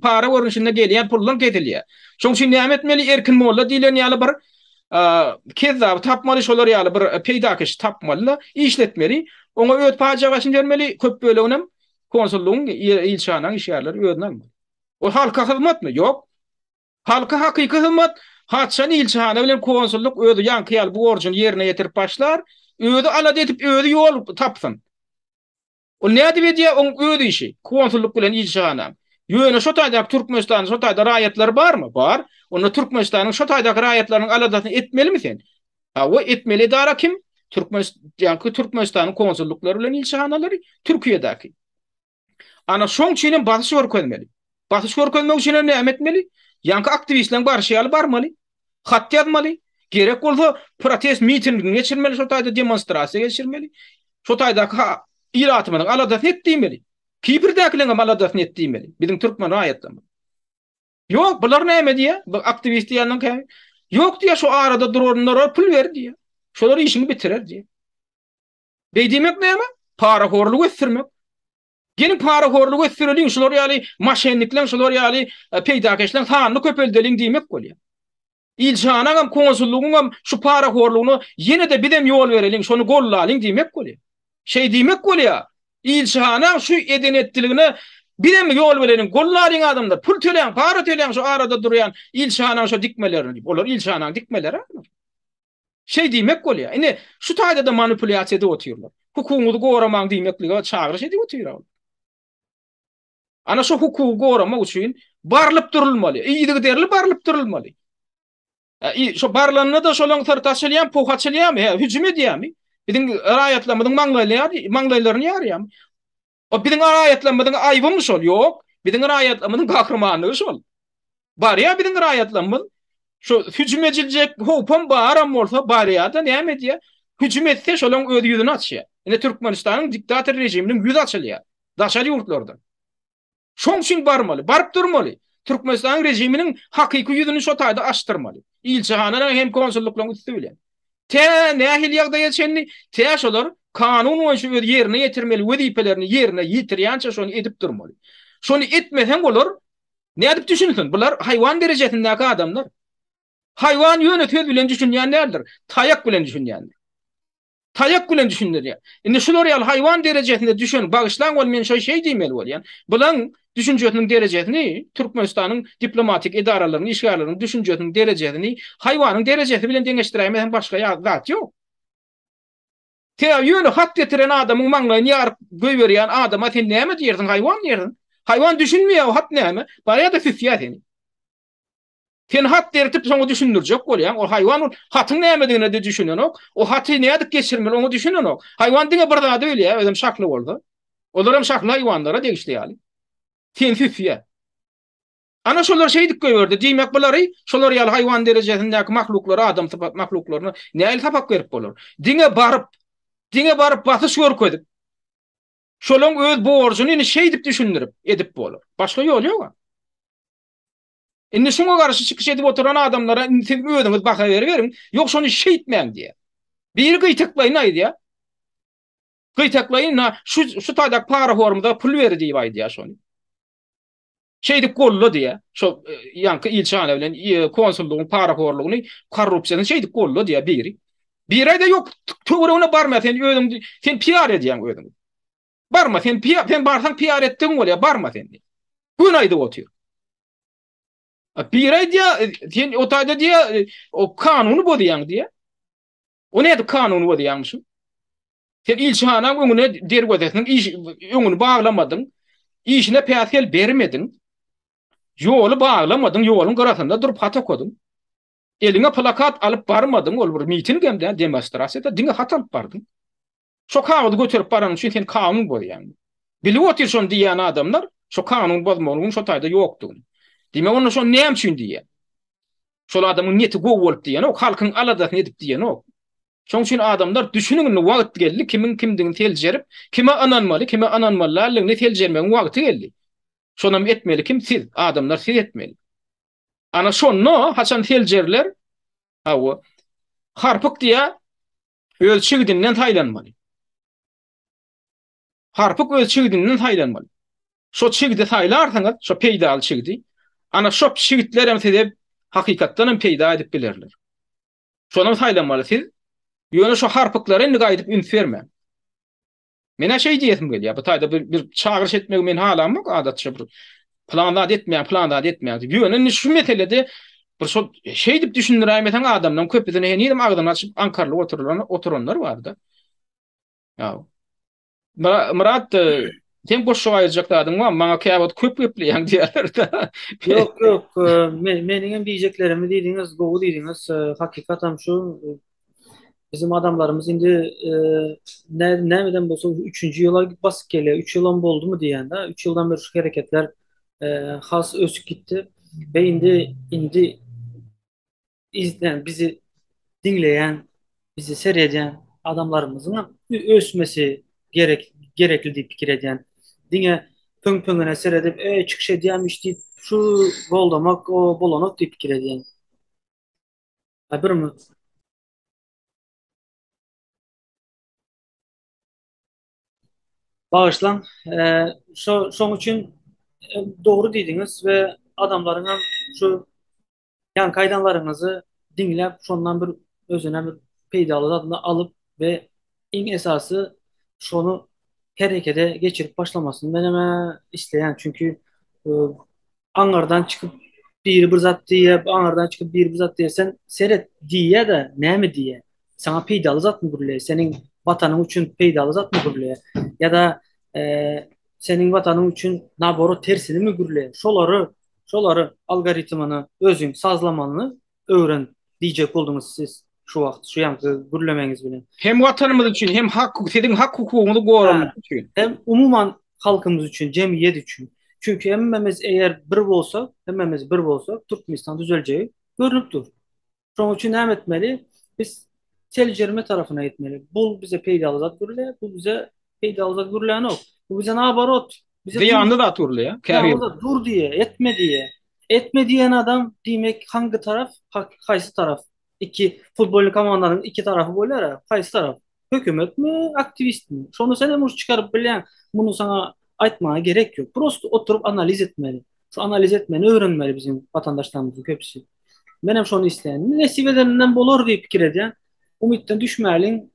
para görnüşinde gelýän pullar ketilýär. Şoň şin näme etmeli? Erkin molla diýilen ýaly bir kezzap tapmaly şolar ýaly bir peýdakeş tapmaly, işletmeli. Oňa öz pajagasyny bermeli, köp böleginem konsulluğun ilçihananyň işgärleri özüne almaly. O halka hyzmatmy? Ýok. Halka hakyky hyzmat, hatçan ilçihana bilen konsulluk özü ýankyýal bu borjyny ýerine ýetirip başlar, özü alad edip özü ýol tapsyn. O näde edýär? Oň öz işi. Konsulluk bilen ilçihana. Ýöne şo taýda Türkmenistan, şo taýda raýatlar barmy? Bar. Onu Türkmenistanyň şo taýdaky raýatlarynyň aladasyny etmelimi sen? O etmeli dara kim? Türkmenistanyň konsulluklary bilen ilçihanalary Türkiýedäki. Ana şoň üçin basyş görkezmeli. Basyş görkezmek üçin näme etmeli? Ýanky aktivistler barşýaly barmaly. Hat ýazmaly. Gerek bolsa protest miting geçirmeli, şo taýda demonstrasiýa geçirmeli. Şo taýda iraatymyň aladasyny etdirmeli. Kipr'däkileňe aladasyny etdirmeli. Biziň türkmen raýatlaryň. Ýok, bular näme diýär? Bu aktivist ýanyň ýok diýär, şo arada dururlar, pul ber diýär. Şolar işini bitirer diýär. Beýdimek näme? Para horluk etdirmek. Gelin para horluk etdireliň şolar ýaly maşenlikler, şolar ýaly peýdakeşler hanyny köpeldeliň diýmek bolýar. İlçihanam konsulluğum şu para horlugyny ýene de bidem ýol bereliň, şonu gollalyň diýmek bolýar. Şey diýmek bolýar. İlçihanam şu edenetdiligine bidem ýol bereliň, gollalyň adamlar pul töleýän, para töleýän şu arada durýan ilçihanam şu dikmelerini diýip. Olar ilçihanam dikmeleri. Şey diýmek bolýar. Ine şu taýda da manipulasiýa edip oturýarlar. Hukugyny goramaň diýmeklige çagyryş edip oturýarlar. Ana şu hukuky goramak üçin barlyp durulmaly. Ýygy derli barlyp durulmaly. Şu barlanna da şolaň tartaşylýan, pohaçylýan, hüjüm edýärmi? Biziň raýatlarymyň maňlaýlaryny ýarýarmy? O biziň raýatlarymyň aýbymy şol? Ýok. Biziň raýatlarymyň gahrymanlygy şol. Bar ýa biziň raýatlarymyň şu hüjüm ediljek hopam baram bolsa bar ýa da näme edýär? Hüjüm etse şolaň öz ýüzüni açýar. Ine Türkmenistanyň diktator rejiminiň ýüzü açylýar. Daşary ýurtlarda. Şoň üçin barmaly, baryp durmaly. Türkmenistan rejiminiň hakyky ýüzüni şo taýda açdyrmaly. İlçihanalar hem konsulluklaryň üstü bilen. Nähil ýagdaýa çenli şolar kanun boýunça öz ýerine ýetirmeli, wezipelerini ýerine ýetirýänçe şonu edip durmaly. Şonu etmesen bolar, näde düşünýän? Bular haýwan derejesindäki adamlar. Haýwan ýöne töz bilen düşünýän nädir? Taýak bilen düşünýändir. Taýak bilen düşünýär. Indi şular ýaly haýwan derejesinde düşün, bagyşlan bol men şo şey diýmeli bolýan. Bulan düşünjesiniň derejesini Türkmenistanyň diplomatik edaralarynyň, işgärleriň düşünjesiniň derejesini haýwanyň derejesi bilen deňeşdirýärmi başga zat ýok. Ýöne hat getiren adamyň maňlaýyny ýaryp göýberýän adama sen näme diýersiň? Haýwan diýersiň. Hayvan düşünmüyor, o hat näme? Baya da süfya seni. Sen hat dertip soňa düşündürjek bolýan, o haywan hatyn nämedigine de düşünenok, o haty näde geçirmeli onu düşünenok. Haywan diňe bir zat öyle ya, özüm şakly boldy. Olaram şakly haywanlara degişli ýaly. Sen süfya. Ana şolar şeydik göýberdi. Diýmek bolary, şolar ýaly haywan derejesindäki mahluklara, adam tapak mahluklaryna näil tapak berip bolar. Diňe baryp basyş görkezip, şolaň öz borjyny ine şey dip düşündirip edip bolar. Başga ýol ýok. Indi şoňa garşy çykyş edip oturan adamlara siz özüňiz baka berin, ýok şonu şey etmän diýe. Bir gyýtaklaýyn aýdy. Gyýtaklaýyn şu taýdak para formada pul berdi diýip aýdy şonu. Şeydik gollu diye. Şu yankı ilçana bilen konsulluğun para horluğunu korrupsiyanın şeydik gollu diye biri. Bir ayda yok tuğruna barma sen ödüm sen PR ediyen ödüm. Barma sen PR sen barsan PR ettin oluyor barma sen. Bu ayda otuyor. Bir ayda sen o tayda diye o kanunu bu diyen diye. O ne kanunu bu diyenmişsin. Sen ilçana önüne dergodesin iş önünü bağlamadın. İşine PSL vermedin. Yolu bağlamadın, yolun garasında durup hata kodun. Eline plakat alıp barmadın, ol bir miting hem demonstrasyada diňe hat alıp bardın. Şo kağıdı götürüp baran üçin sen kanun bolýan. Bilip oturşon diýen adamlar, şo kanun bozmalygyny şo taýda ýokdy. Diňe onu şo näme üçin diýen. Şol adamyň niyeti gowy bolup diýen, o halkyň aladasyny edip diýen o. Şoň üçin adamlar düşünüňni wagt geldi, kimin kimdigini teljerip, kime ananmaly, kime ananmalylygyny teljermeň wagty geldi. Şonam etmeli kim siz, adamlar siz etmeli. Ana şonno haçan teljerler, hawa harpyk diye öz çigdinden taýlanmaly. Harpyk öz çigdinden taýlanmaly. Şo çigdi taýlarsaňyz, şo peýdal çigdi. Ana şo çigitler hem size hakykatdan hem peýda edip bilerler. Şonam taýlanmaly siz. Ýöne şo harpyklary indi gaýdyp ünferme. Mene şey diýesim gelýär. Bu taýda bir çağırış etmek men halam ýok adatça bir planlad etmeýär. Ýöne şu meselede bir şo şey dip düşündirýän adamdan köpüsine ýenim agdyny açyp ankarly oturanlar bardy. Ýa. Murat sen boş şoýajak mı? Maňa käbet köp gepleýän diýerler da. Yok yok. Menin diyeceklerimi dediğiniz, doğru dediğiniz. Hakikaten şu bizim adamlarımız indi nereden bolsa 3-nji ýyla basyp gelýär. 3 ýylan boldy mu diýen de 3 ýyldan beri şu hareketler has ösüp gitdi ve indi izleyen bizi dinleyen bizi seyreden adamlarımızın ösmesi gerekli diye fikir eden dine pöngpöngüne seyredip çıkış ediyormuş deyip şu goldamak o bolanak diye fikir eden. Bir mi? Bağışlan. Son için doğru dediniz ve adamların hem şu yan kaydanlarınızı dinlep şondan bir özüne bir peydalı adını alıp ve en esası şonu harekete geçirip başlamasını ben isteyen çünkü e, anlardan çıkıp bir zat diye anlardan çıkıp bir zat diye sen seyret diye de ne mi diye sana peydalı zat mı guruleye senin vatanın için peydalı zat mı guruleye ya da senin vatanın için naboru tersini mi guruleye şoları algoritmanı özün sazlamanı öğren diyecek oldunuz siz şu vakt şu yankı gürlemeniz bilen. Hem vatanımız için hem senin hak hukukuny goramak için. Hem umuman halkımız için, cemiyet için. Çünkü hemmemiz bir bolsak Türkmenistan düzeleceği görünüpdür. Şoň üçin näme etmeli? Biz teljerme tarafına gitmeli. Bu bize peydaly zat gürle, bu bize peydaly zat gürlen ok. Bu bize nabarot. Bize Ziyanlı da turlu ya. dur diye, etme diye. Etme diyen adam demek hangi taraf, kaysı taraf? İki futbol komandanın iki tarafı böyle ya, kaysı taraf? Hükümet mi, aktivist mi? Şonu sen de çıkarıp bilen, bunu sana aytmana gerek yok. Prosto oturup analiz etmeli. Şu analiz etmeni öğrenmeli bizim vatandaşlarımızın köpüsü. Benim şonu isteyen. Nesibelerinden bolor diye fikir eden. Umitten düşmeyelim.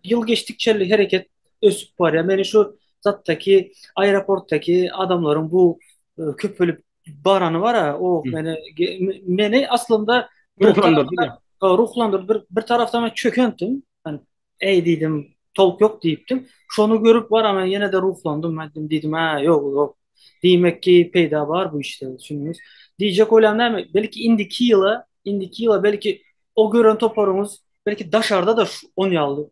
Yıl geçtikçe hareket ösüp var ya. Beni şu zattaki aeroporttaki adamların bu köpülüp baranı var ya o beni aslında bir Ruhlandırdı ya. ruhlandır bir taraftan ben çöküntüm. Yani ey dedim tolk yok deyiptim. Şonu görüp var ama yine de ruhlandım. Ben dedim ha yok yok. Demek ki peyda var bu işte düşünüyoruz. Diyecek olan ne mi? Belki indiki yıla belki o gören toparımız belki daşarda da 10 yıldır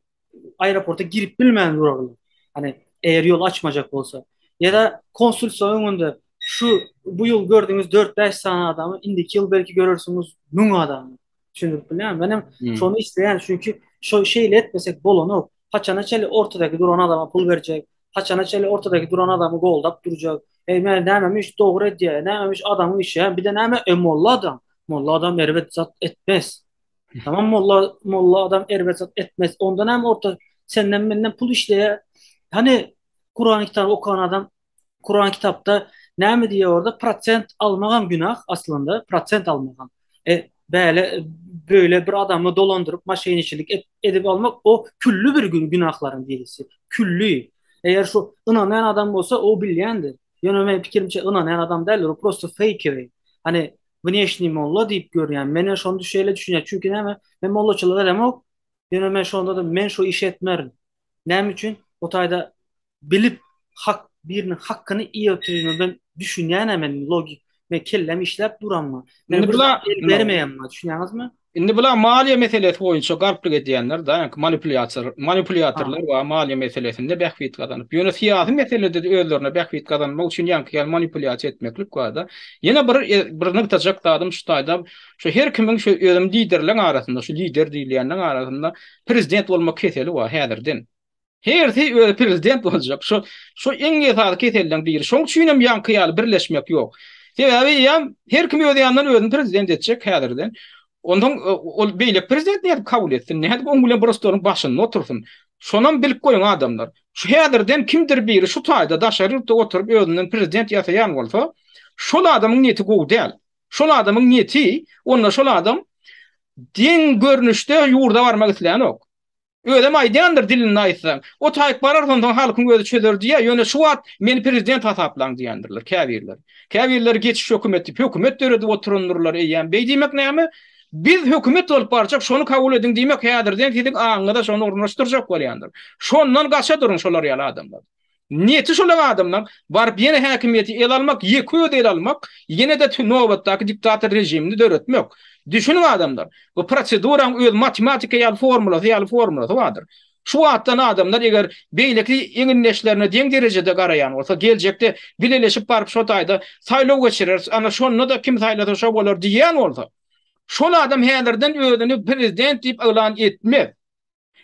aeroporta girip bilmeyen durarlar. Hani eğer yol açmayacak olsa. Ya da konsülsiyonun önünde şu bu yıl gördüğünüz 4-5 tane adamı indiki yıl belki görürsünüz 1000 adamı. Düşünüp bilen benim Hmm. şunu isteyen çünkü şu şeyle etmesek bolonu haçana çeli ortadaki duran adama pul verecek. Haçana çeli ortadaki duran adamı goldap duracak. Men dememiş doğru diye dememiş adamın işi. Bir de neme molla adam. Molla adam mervet zat etmez. Tamam molla adam erbesat etmez. Ondan hem orta senden benden pul işleye. Hani Kur'an kitabı okuyan adam Kur'an kitapta ne mi diyor orada? Prosent almağan günah aslında. Prosent almağan. Böyle bir adamı dolandırıp maşenicilik edip almak o küllü bir günahların birisi. Küllü. Eğer şu inanan adam olsa o bilyendir. Yani benim fikrimce inanan adam derler. O prosto fake. Hani внешний molla deyip görüyen. Men şu anda şöyle düşünüyor. Çünkü ne mi? Ben mollaçılık edemem. Yani men şu anda da men şu iş etmerim. Ne için? O tayda bilip birinin hakkını iyi ötürüyor. Ben düşünýän hemen logik ve kellem işlep duranma. Ben Indi bir zat bula el no. vermeýän mi? Düşünýäňiz mi? Indi bula maliýe meselesi boýunça garplyk edýänler da manipulatorlar Ha. we maliýe meselesinde bähwit gazanyp. Ýöne siýasy meselede de özlerine bähwit gazanmak üçin ýanky manipulasiýa etmeklik barda. Ýene bir nyktajak dadym şu taýda şu her kimiň şu özüm liderliň arasynda, şu lider diýilýäniň arasynda prezident bolmak keseli bar häzirden. Hersi prezident boljak. Şu eň esasy keselden biri. Şoň üçin hem ýanky birleşmek ýok. Sebäbi ýa her kim öz ýandan özüni prezident etjek häzirden. Ondan ol beýle prezident näde kabul etsin? Näde oň bilen prostoryň başynda otursun? Şonam bilip goýan adamlar. Şu häzirden kimdir biri şu taýda daşary ýurtda oturup özünden prezident ýasaýan bolsa, şol adamyň niyeti gowy däl. Şol adamyň niyeti, onda şol adam diň görnüşde ýurda barmak isleýän ok. Öyle maýdandyr dilini aýtsaň. O taýyp bararsan halkyň gözi çözer diýe, ýöne şu wagt meni prezident hasaplan diýendirler, käbirler. Käbirler geçiş hökümet döredip oturunurlar eýen. Beý diýmek näme? Biz hökümet bolup barjak, şonu kabul edin diýmek häzirden siziň aňyňyza şonu ornaşdyrjak bolýandyr. Şondan gaça durun şolar ýaly adamlar. Niyeti şolar adamlar barıp ýene häkimiýeti el almak, ýekü el almak, ýene de nowatdaky diktator rejimini döretmek. Düşünün adamlar. Bu proseduran öz matematika ýaly formulasy bardyr. Şu wagtdan adamlar eger beýleki eňinleşlerine deň derejede garaýan bolsa, geljekde bileleşip barıp şo taýda saýlaw geçirer, ana şonu da kim saýlasa şo bolar diýen bolsa. Şol adam häzirden özüni prezident diýip elan etmez.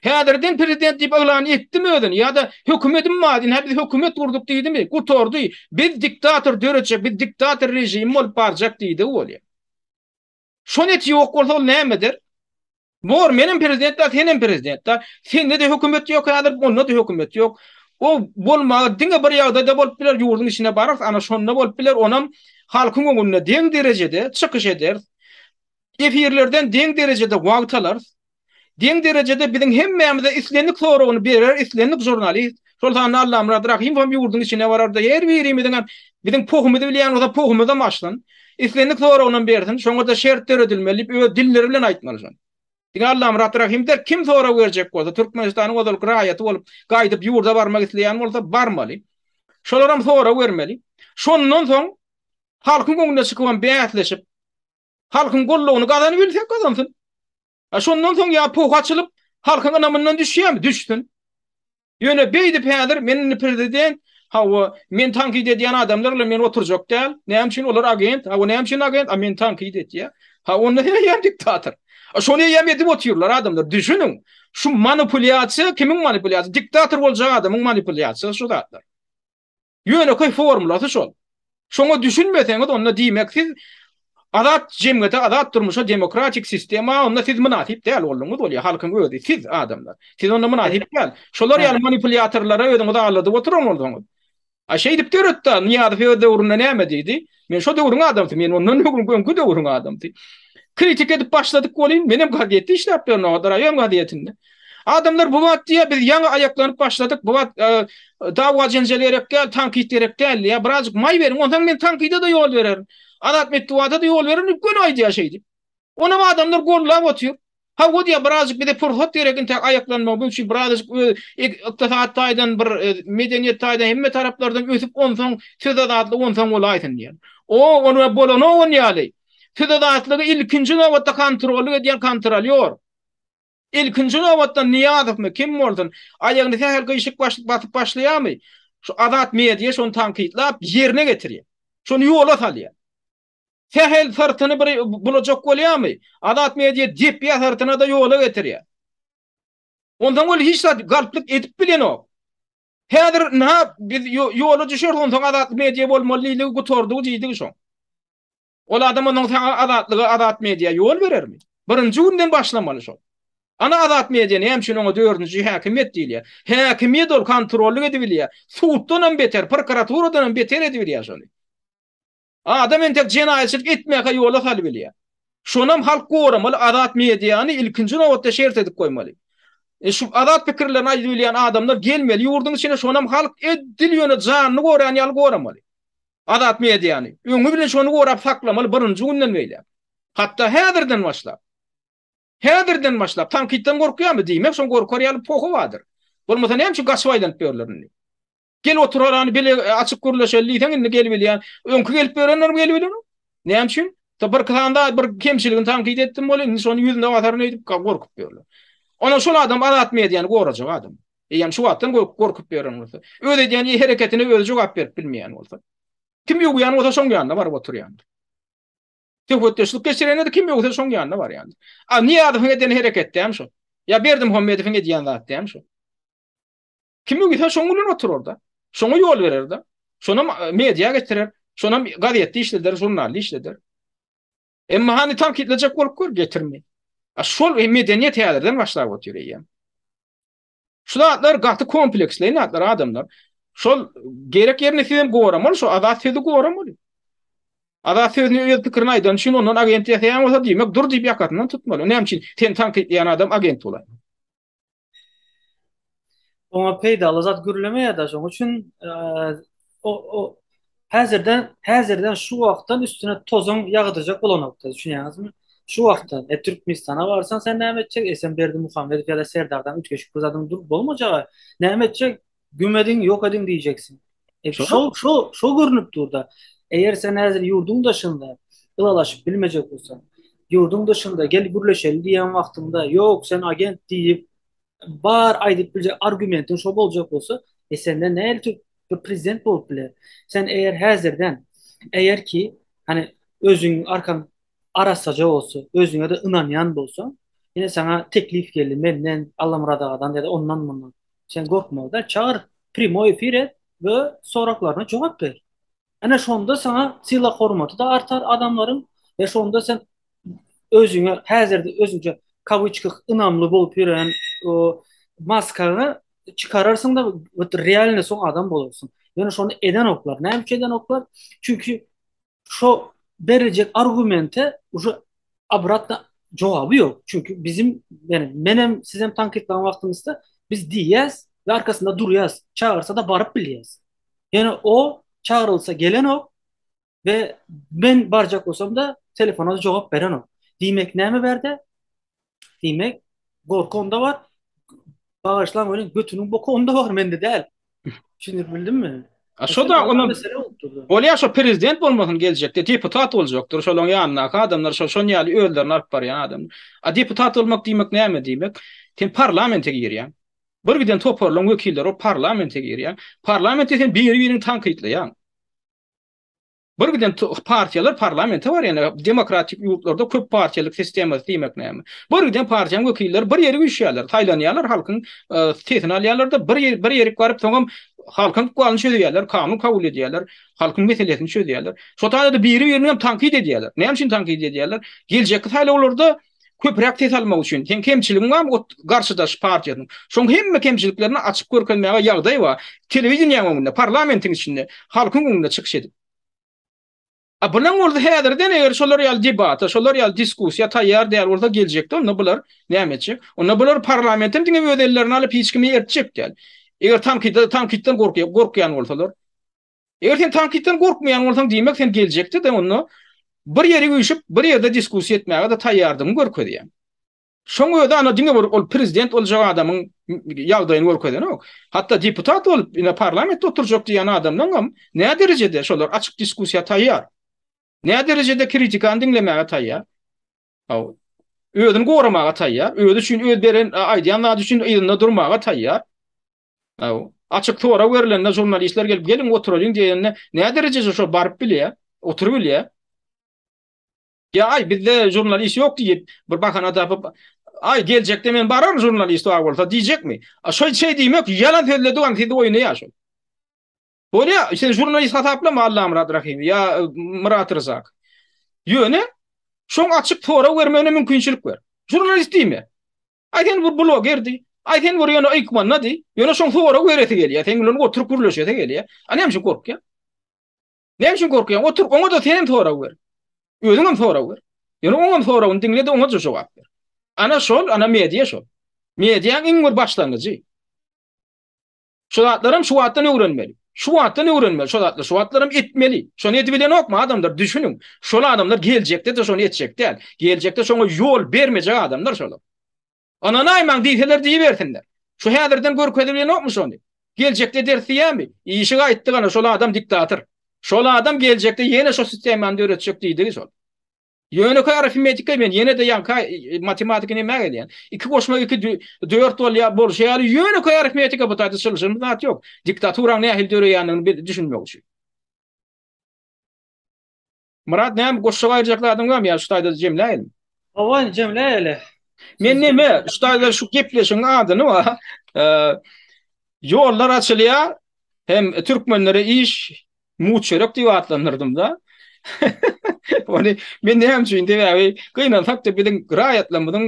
Häzirden prezident diýip elan etdimi özüni ýa-da hökümetim madin, biz hökümet gurduk diýdimi? Gutordy. Biz diktator döretjek, biz diktator rejim bolup barjak diýdi bolýar. Şonet ýok bolsa ol nämedir? Bor menin prezidentler, senin prezidentler. Sende de hökümet ýok, häzir onda da hökümet ýok. O bolmagy diňe bir ýagdaýda da bolup biler, ýurdun içine barar, ana şonda bolup biler, onam halkyň öňünde deň derejede çykyş eder. Efirlerden deň derejede wagt alar. Deň derejede biziň hemmämize islenlik soragyny berer, islenlik jurnalist. Şol sany Allah'ım rahim hem ýurdun içine barar da her birimiziň biziň pohumyzy bilýän bolsa pohumyza başlan. İslenlik soragyny bersin, şoňa da şertler ödülmeli, ö dilleri bilen aýtmalysan. Diňe Allah'ım rahim der, kim sora berjek bolsa, Türkmenistanyň odalyk raýaty bolup, gaýdyp ýurda barmak isleýän bolsa barmaly. Şolaram sora bermeli. Şondan soň halkyň öňünde çykyp bäsleşip, halkyň gollugyny gazanyp bilsek gazansyn. Şondan soň ýa poh açylyp, halkyň anamyndan düşýärmi? Düşsün. Ýöne beýdip häzir meni prezident men tankid edýän adamlarla men oturjak däl. Näme üçin olar agent? Näme üçin agent? Men tankid etýär. Onda ýa diktator. Şonu ýem edip oturýarlar adamlar. Düşünün. Şu manipulasiýa kimiň manipulasiýasy? Diktator boljak adamyň manipulasiýasy şu zatlar. Ýöne köý formulasy şol. Şoňa düşünmeseňiz onda diýmek siz adat jemgyýete, adat durmuşa, demokratik sistema onda siz münasip däl bolýaňyz bolýar. Halkyň özi siz adamlar. Siz onda münasip däl. Şolar ýaly manipulatorlara öňüňizde aladyp oturanlar. Şey dip dörttä, niýady fe döwründe näme diýdi? Men şo döwrüň adamdy, men ondan öňkü döwrüň adamdy. Kritik edip başladyk bolýan, menem gazetde işläp berýän odara, ýa gazetinde. Adamlar bu wagtda biz ýaňy aýaklanyp başladyk. Bu wagt dawa jenjelerek gel, tankit ederek gel, ýa birazjyk maý berin, ondan men tankide de ýol bererim. Adat metduada da ýol bererim, gün aýdy ýaşaýdy. Ona adamlar gollap otýar. Ha o diye birazcık bir de fırsat verekin tek ayaklanma bu için birazcık iktisat taydan bir medeniyet taydan hemme taraflardan ötüp ondan söz adatlı ondan olaytın diyen. O onu bolonu on yali. Söz adatlığı ilkinci nöbette kontrolü ediyen kontrolör. İlkinci nöbette niyadif mi kim boldun? Ayağını her gıyışık batıp başlayamı. Şu adat medyaya şonu tankitlap yerine getiriyor. Şonu yola salıyor. Fehel sırtını bir bulacak bolýarmy? Adat media dip ya sırtına da yola getiriyor. Ondan ol hiç galplyk edip bilen o. Häzir biz yola düşür ondan adat media bolmalylygy gutordy diýdik şo. Ol adam ondan adatlygy adat media yol berermi? Birinji günden başlamaly şo. Ana adat media hem şunu o dördüncü hakimiyet diýilýär. Hakimiyet ol kontrolly edip bilýär. Suutdan beter, prokuraturadan beter edip bilýär şonu. Adam entek cinayetçilik etmeye yola salyp bilýär. Şonam halk goramaly adat mediany ilkinji nowatda şert edip koymaly. Şu adat pikirlerini aýdylýan adamlar gelmeli ýurdun içine şonam halk edil ýöne janyny goran ýaly goramaly. Adat mediany. Öňü bilen şonu gorap saklamaly birinji günden beýle. Hatda häzirden başlap. Häzirden başlap tankitden gorkýarmy diýmek şon gorkar ýaly pohu wadyr. Bolmasa näme şu gaçwaýdan berlerini. Gel oturarany bile açyk gürleşelliýden indi gelip bilýän. Öňkü gelip berenler gelip bilýän. Näme üçin? Ta bir kılanda bir kemçiligini tankit etdim bolýar. Şonu ýüzüne wataryn edip gorkup berler. Ona şol adam adat mediany gorajak adam. Ýani şu wagtdan gorkup beren bolsa. Öde diýen hereketine özi jogap berip bilmeýän bolsa. Kim ýokýan bolsa şoň ýanynda bar oturýan. Töwetdeşlik geçirene de kim ýoksa şoň ýanynda bar ýani. A niýe adam eden hereketdäm şo? Ya berdim Muhammedowyň edýän zatdäm şo. Kim ýoksa şoň bilen otur orada. Şoňa ýol berer de. Şonam media getirer. Şonam gazetde işleder, jurnalda işleder. Emma hani tankitlejek bolup gör getirmeýär. Şol medeniyet ýerlerden başlap oturýar. Şular gaty kompleksleýin atlar adamlar. Şol gerek ýerine sizem goramaly, şo adat sözü goramaly. Adat sözüni öz pikirini aýdan şunu ondan agent ýasaýan bolsa diýmek dur diýip ýakatyndan tutmaly. Näme üçin sen tankitleýän adam agent bolar? Ona peýdaly zat gürlemeýär da şoň üçin o häzirden şu wagtdan üstüne tozun ýagdyrjak bolanokda düşünýäňizmi? Şu wagtdan Türkmenistana barsan sen näme etjek? Sen Berdi Muhammed ýa-da Serdardan üç geçip uzadyň dur bolmajagy. Näme etjek? Gümedin ýok edin diýjeksin. Şo? Şo görünüp durda. Eğer sen häzir ýurdun daşynda ılalaşyp bilmejek bolsan, ýurdun daşynda gel gürleşeli diýen wagtynda ýok sen agent diýip bar aýdyp biljek argumentin şo boljak bolsa, senden näme bir prezident bolup biler. Sen eğer häzirden eğer ki hani özüň arkan arasaja bolsa, özüňe de ynanýan bolsa, ýene sana teklif geldi menden Allah Murad agadan ýa-da ondan bundan. Sen gorkma da çağır primo efir et ve soraklaryna jogap ber. Ana şonda sana sila hormaty da artar adamların ve şonda sen özüňe häzirde özüňe kawычках ynamly bolup ýören o maskany çıkarırsın da realne son adam bolursun. Yani şonu eden oklar. Näme üçin eden oklar? Çünkü şu verecek argumente uşu abratda cevabı yok. Çünkü bizim yani menem sizem tankitlan vaktimizde biz diyez ve arkasında duruyaz. Çağırsa da barıp biliyez. Yani o çağrılsa gelen o ve ben baracak olsam da telefona da cevap veren o. Demek näme berdi? Demek korku onda var. Bağışlan öyle götünün boku onda var mende değil. Şimdi bildin mi? Şo da onu mesele oldu. bolýar şo prezident bolmasyn geljekde deputat boljakdyr. Şolaň ýanyna adamlar şo ýaly öldürän alyp barýan adam. A deputat bolmak diýmek näme diýmek? Sen parlamente girýän. Bir giden toparlan wekiller o parlamente girýän. Parlamente sen bir-birini tankitleýän. Bir giden partiýalar parlamente var ýani demokratik ýurtlarda köp partiýalyk sistema diýmek näme? Bir giden partiýaň wekiller bir ýere güýşýärler, taýlanýarlar halkyň tesini alýarlar da bir ýere baryp soňam halkyň gowany çözýärler, kanun kabul edýärler, halkyň meselesini çözýärler. Şo taýda biri-birini tankit edýärler. Näme üçin tankit edýärler? Geljek taýlawalarda köpräk tes almak üçin. Sen kemçiligin var garşydaş partiýanyň. Şoň hemme kemçiliklerini açyp görkezmäge ýagdaý bar. Telewizion ýangyňda, parlamentiň içinde, halkyň öňünde çykyş edip. Bulan orada häzirden eger şolar ýaly debata, şolar ýaly diskussiýa taýýar däl orada geljekde, onda bular näme etjek? Onda bular parlamentin diňe ödellerini alyp hiç kimi ertjek däl. Eger tankitden gorkýan bolsalar. Eger sen tankitden gorkmaýan bolsaň diýmek sen geljekde de onu bir ýere güýşüp, bir ýerde diskussiýa etmäge de taýýardyň görkezýän. Şoňa da ana diňe ol prezident boljak adamyň ýagdaýyny görkezdenok. Hatda deputat bolup ine parlamentde oturjak diýen adamdan näme derejede şolar açyk diskussiýa taýýar. Näme derejede kritikany diňlemäge taýýar. Özüni goramaga taýýar. Özü üçin öz beren aýdýanlar üçin ýerinde durmaga taýýar. Açyk tora berilende jurnalistler gelip gelin oturalım diýende näme derejede şo baryp bilýär, oturup bilýär. Ya ay bizde jurnalist yok diýip bir bakana tapyp ay gelecekde men barar jurnalist bolsa diýjek mi? Şo şey diýmek ýalan sözle dogan sizi oýnaýar şo. Bolýa sen jurnalist hataplama Allah'ım rahim ya Murat Rızak. Ýöne şoň açyk tora bermegine mümkinçilik ber. Jurnalist diýme. Aýten bir blogerdi. Aýten bir ýöne aýkmandy. Ýöne şoň tora bereti gelýär. Sen bilen oturup gürleşýär gelýär. Anam şu korkýar. Näme şu korkýar? Otur, oňa da senem tora ber. Özüňem tora ber. Ýöne oňam tora diňledi, oňa da jogap ber. Ana şol, ana media şol. Mediaň iň bir başlangyjy. Şu zatlarym şu wagtdan öwrenmeli. Şu wagtdan öwrenmeli. Şu zatlarym etmeli. Şonu edip bilen okma adamlar düşünün. Şol adamlar geljekde de şonu etjek däl. Geljekde şoňa ýol bermejek adamlar şol. Ana naýman diýseler diýbersinler. Şu häzirden görkezip bilen okmy şonu? Geljekde dersiýärmi? Işi gaýtdy gana şol adam diktator. Şol adam geljekde ýene şo sistemany öwretjek diýdi şol. Ýöne köy aritmetika men ýene de ýanka matematikany näme gelýän? 2 goşma 2 4 bolýar bolşýar ýöne köy aritmetika butaýdy şylşym zat ýok. Diktaturan nähil döreýäniňi düşünmek üçin. Murat näme goşşaga aýrjaklar adam gam ýa şu taýda jemläýin. Awan jemläýeli. Men näme şu taýda şu gepleşiň adyny wa ýollar açylýar hem türkmenlere iş muçerek diýip atlandyrdım da. Onu men näme üçin diýäbi gynansak da biziň raýatlarymyzyň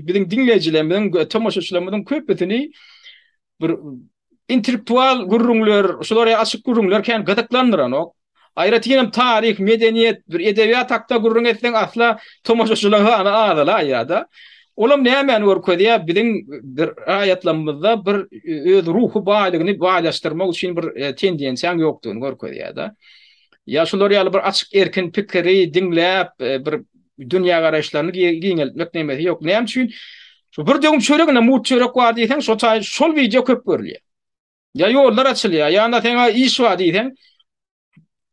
biziň dinleýijilerimizin tomoşaçylarymyzyň köpüsini bir intellektual gurrunlar şolary açyk gurrunlar kän gadaklandyran ok. Aýratýanym taryh, medeniýet, bir edebiýat hakda gurrun etseň asla tomoşaçylar ana adalar ýa-da. Olam näme görkezýär biziň bir raýatlarymyzda bir öz ruhu baýlygyny baýlaşdyrmak üçin bir tendensiýa ýokdugyny görkezýär da. Ya şolar ýaly bir açyk erkin pikiri diňläp bir dünýä garaşlaryny giňelmek nämesi ýok. Näme üçin? Şu bir dögüm çöregine mut çörek bar diýsen, şol video köp görülýär. Ya ýollar açylýar, ýa-da seňe iş bar diýsen,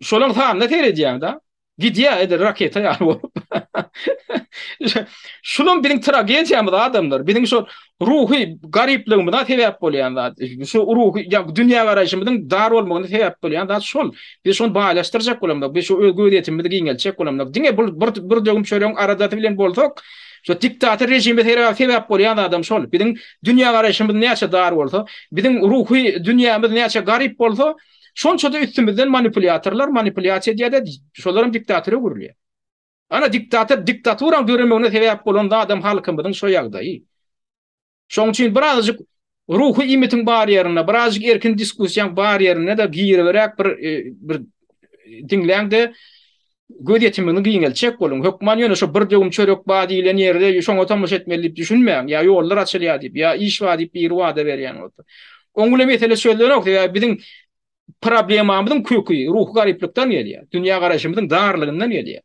şolaň tamamda teredýär da. Gidýär eder raketa ýaly. Şunun biziň tragediýamyz adamlar, biziň şu ruhy garypligymyza sebäp bolýan zat. Şu ruhy dünýä garaşymyzyň dar bolmagyna sebäp bolýan zat şol. Biz şonu baýlaşdyrjak bolamyk, biz şu özgöýetimizi giňelçek bolamyk. Diňe bir dögüm çöreň aradaty bilen bolsak, şu diktator rejimi sebäp bolýan adam şol. Biziň dünýä garaşymyz näçe dar bolsa, biziň ruhy dünýämiz näçe garyp bolsa, şonça da üstümizden manipulatorlar manipulasiýa diýede şolaryň diktatory gurulýar. Ana diktaturan göremegine sebäp bolan adam halkymyzyň şo ýagdaýy. Şoň üçin birazjyk ruhy imitiň bar ýerine, birazjyk erkin diskussiýaň bar ýerine de giýerberek bir diňläňde gödýetimiňi giňelçek bolun. Hökman ýöne şo bir dögüm çörek bar diýilen ýerde şoňa tamaşa etmeli diýip düşünmäň. Ýa ýollar açylýar diýip, ýa iş bar diýip bir wada berýän bolsa. Oňuly mesele söýlenok diýip biziň problemamyzyň kökü ruh garyplikden gelýär. Dünýä garaşymyzyň darlygyndan gelýär.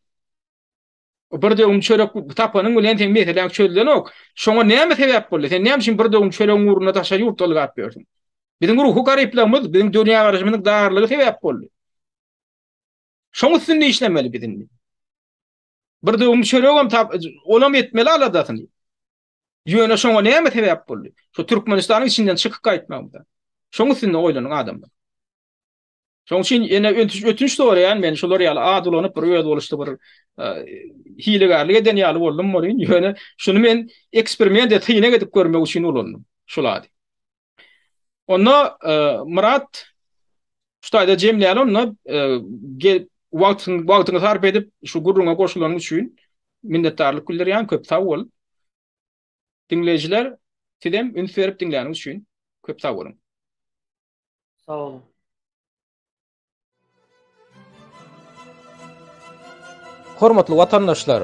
Bir dögüm çörek tapanyň bilen teň mesele söýlenok. Şoňa näme sebäp boldy? Sen näme üçin bir dögüm çörek uğruna taşa ýurtdalyk aýp berdiň? Biziň ruh garyplygymyz, biziň dünýä garaşymyzyň darlygy sebäp boldy. Şoň üstünde işlemeli biziň. Bir dögüm çöregem olam etmeli aladasyny. Ýöne şoňa näme sebäp boldy? Şu Türkmenistanyň içinden çykyp gaýtmagda. Şoň üstünde oýlanyň adamlar. Şoň üçin ene ötünç soraýan men şolar ýaly adylanyp bir ýöne boluşdy bir hilegarlyk eden ýaly boldum bolýan. Ýöne şunu men eksperiment etýine gedip görmek üçin ulandım. Şolady. Onda Murat şu taýda jemläýär onu wagtyny sarp edip şu gurrunga goşulan üçin minnetdarlyk bildirýän köp sag bol. Dinleýijiler tidem üns berip dinleýän üçin köp sag bolun. Sağ olun. Hormatly watandaşlar,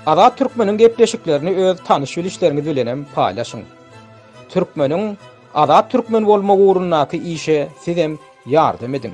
Azat Türkmeniň gepleşiklerini öz tanyş bilişleriniz bilenem paýlaşyň. Türkmeniň Azat Türkmen bolmagy uğrundaky işe sizem ýardym edin.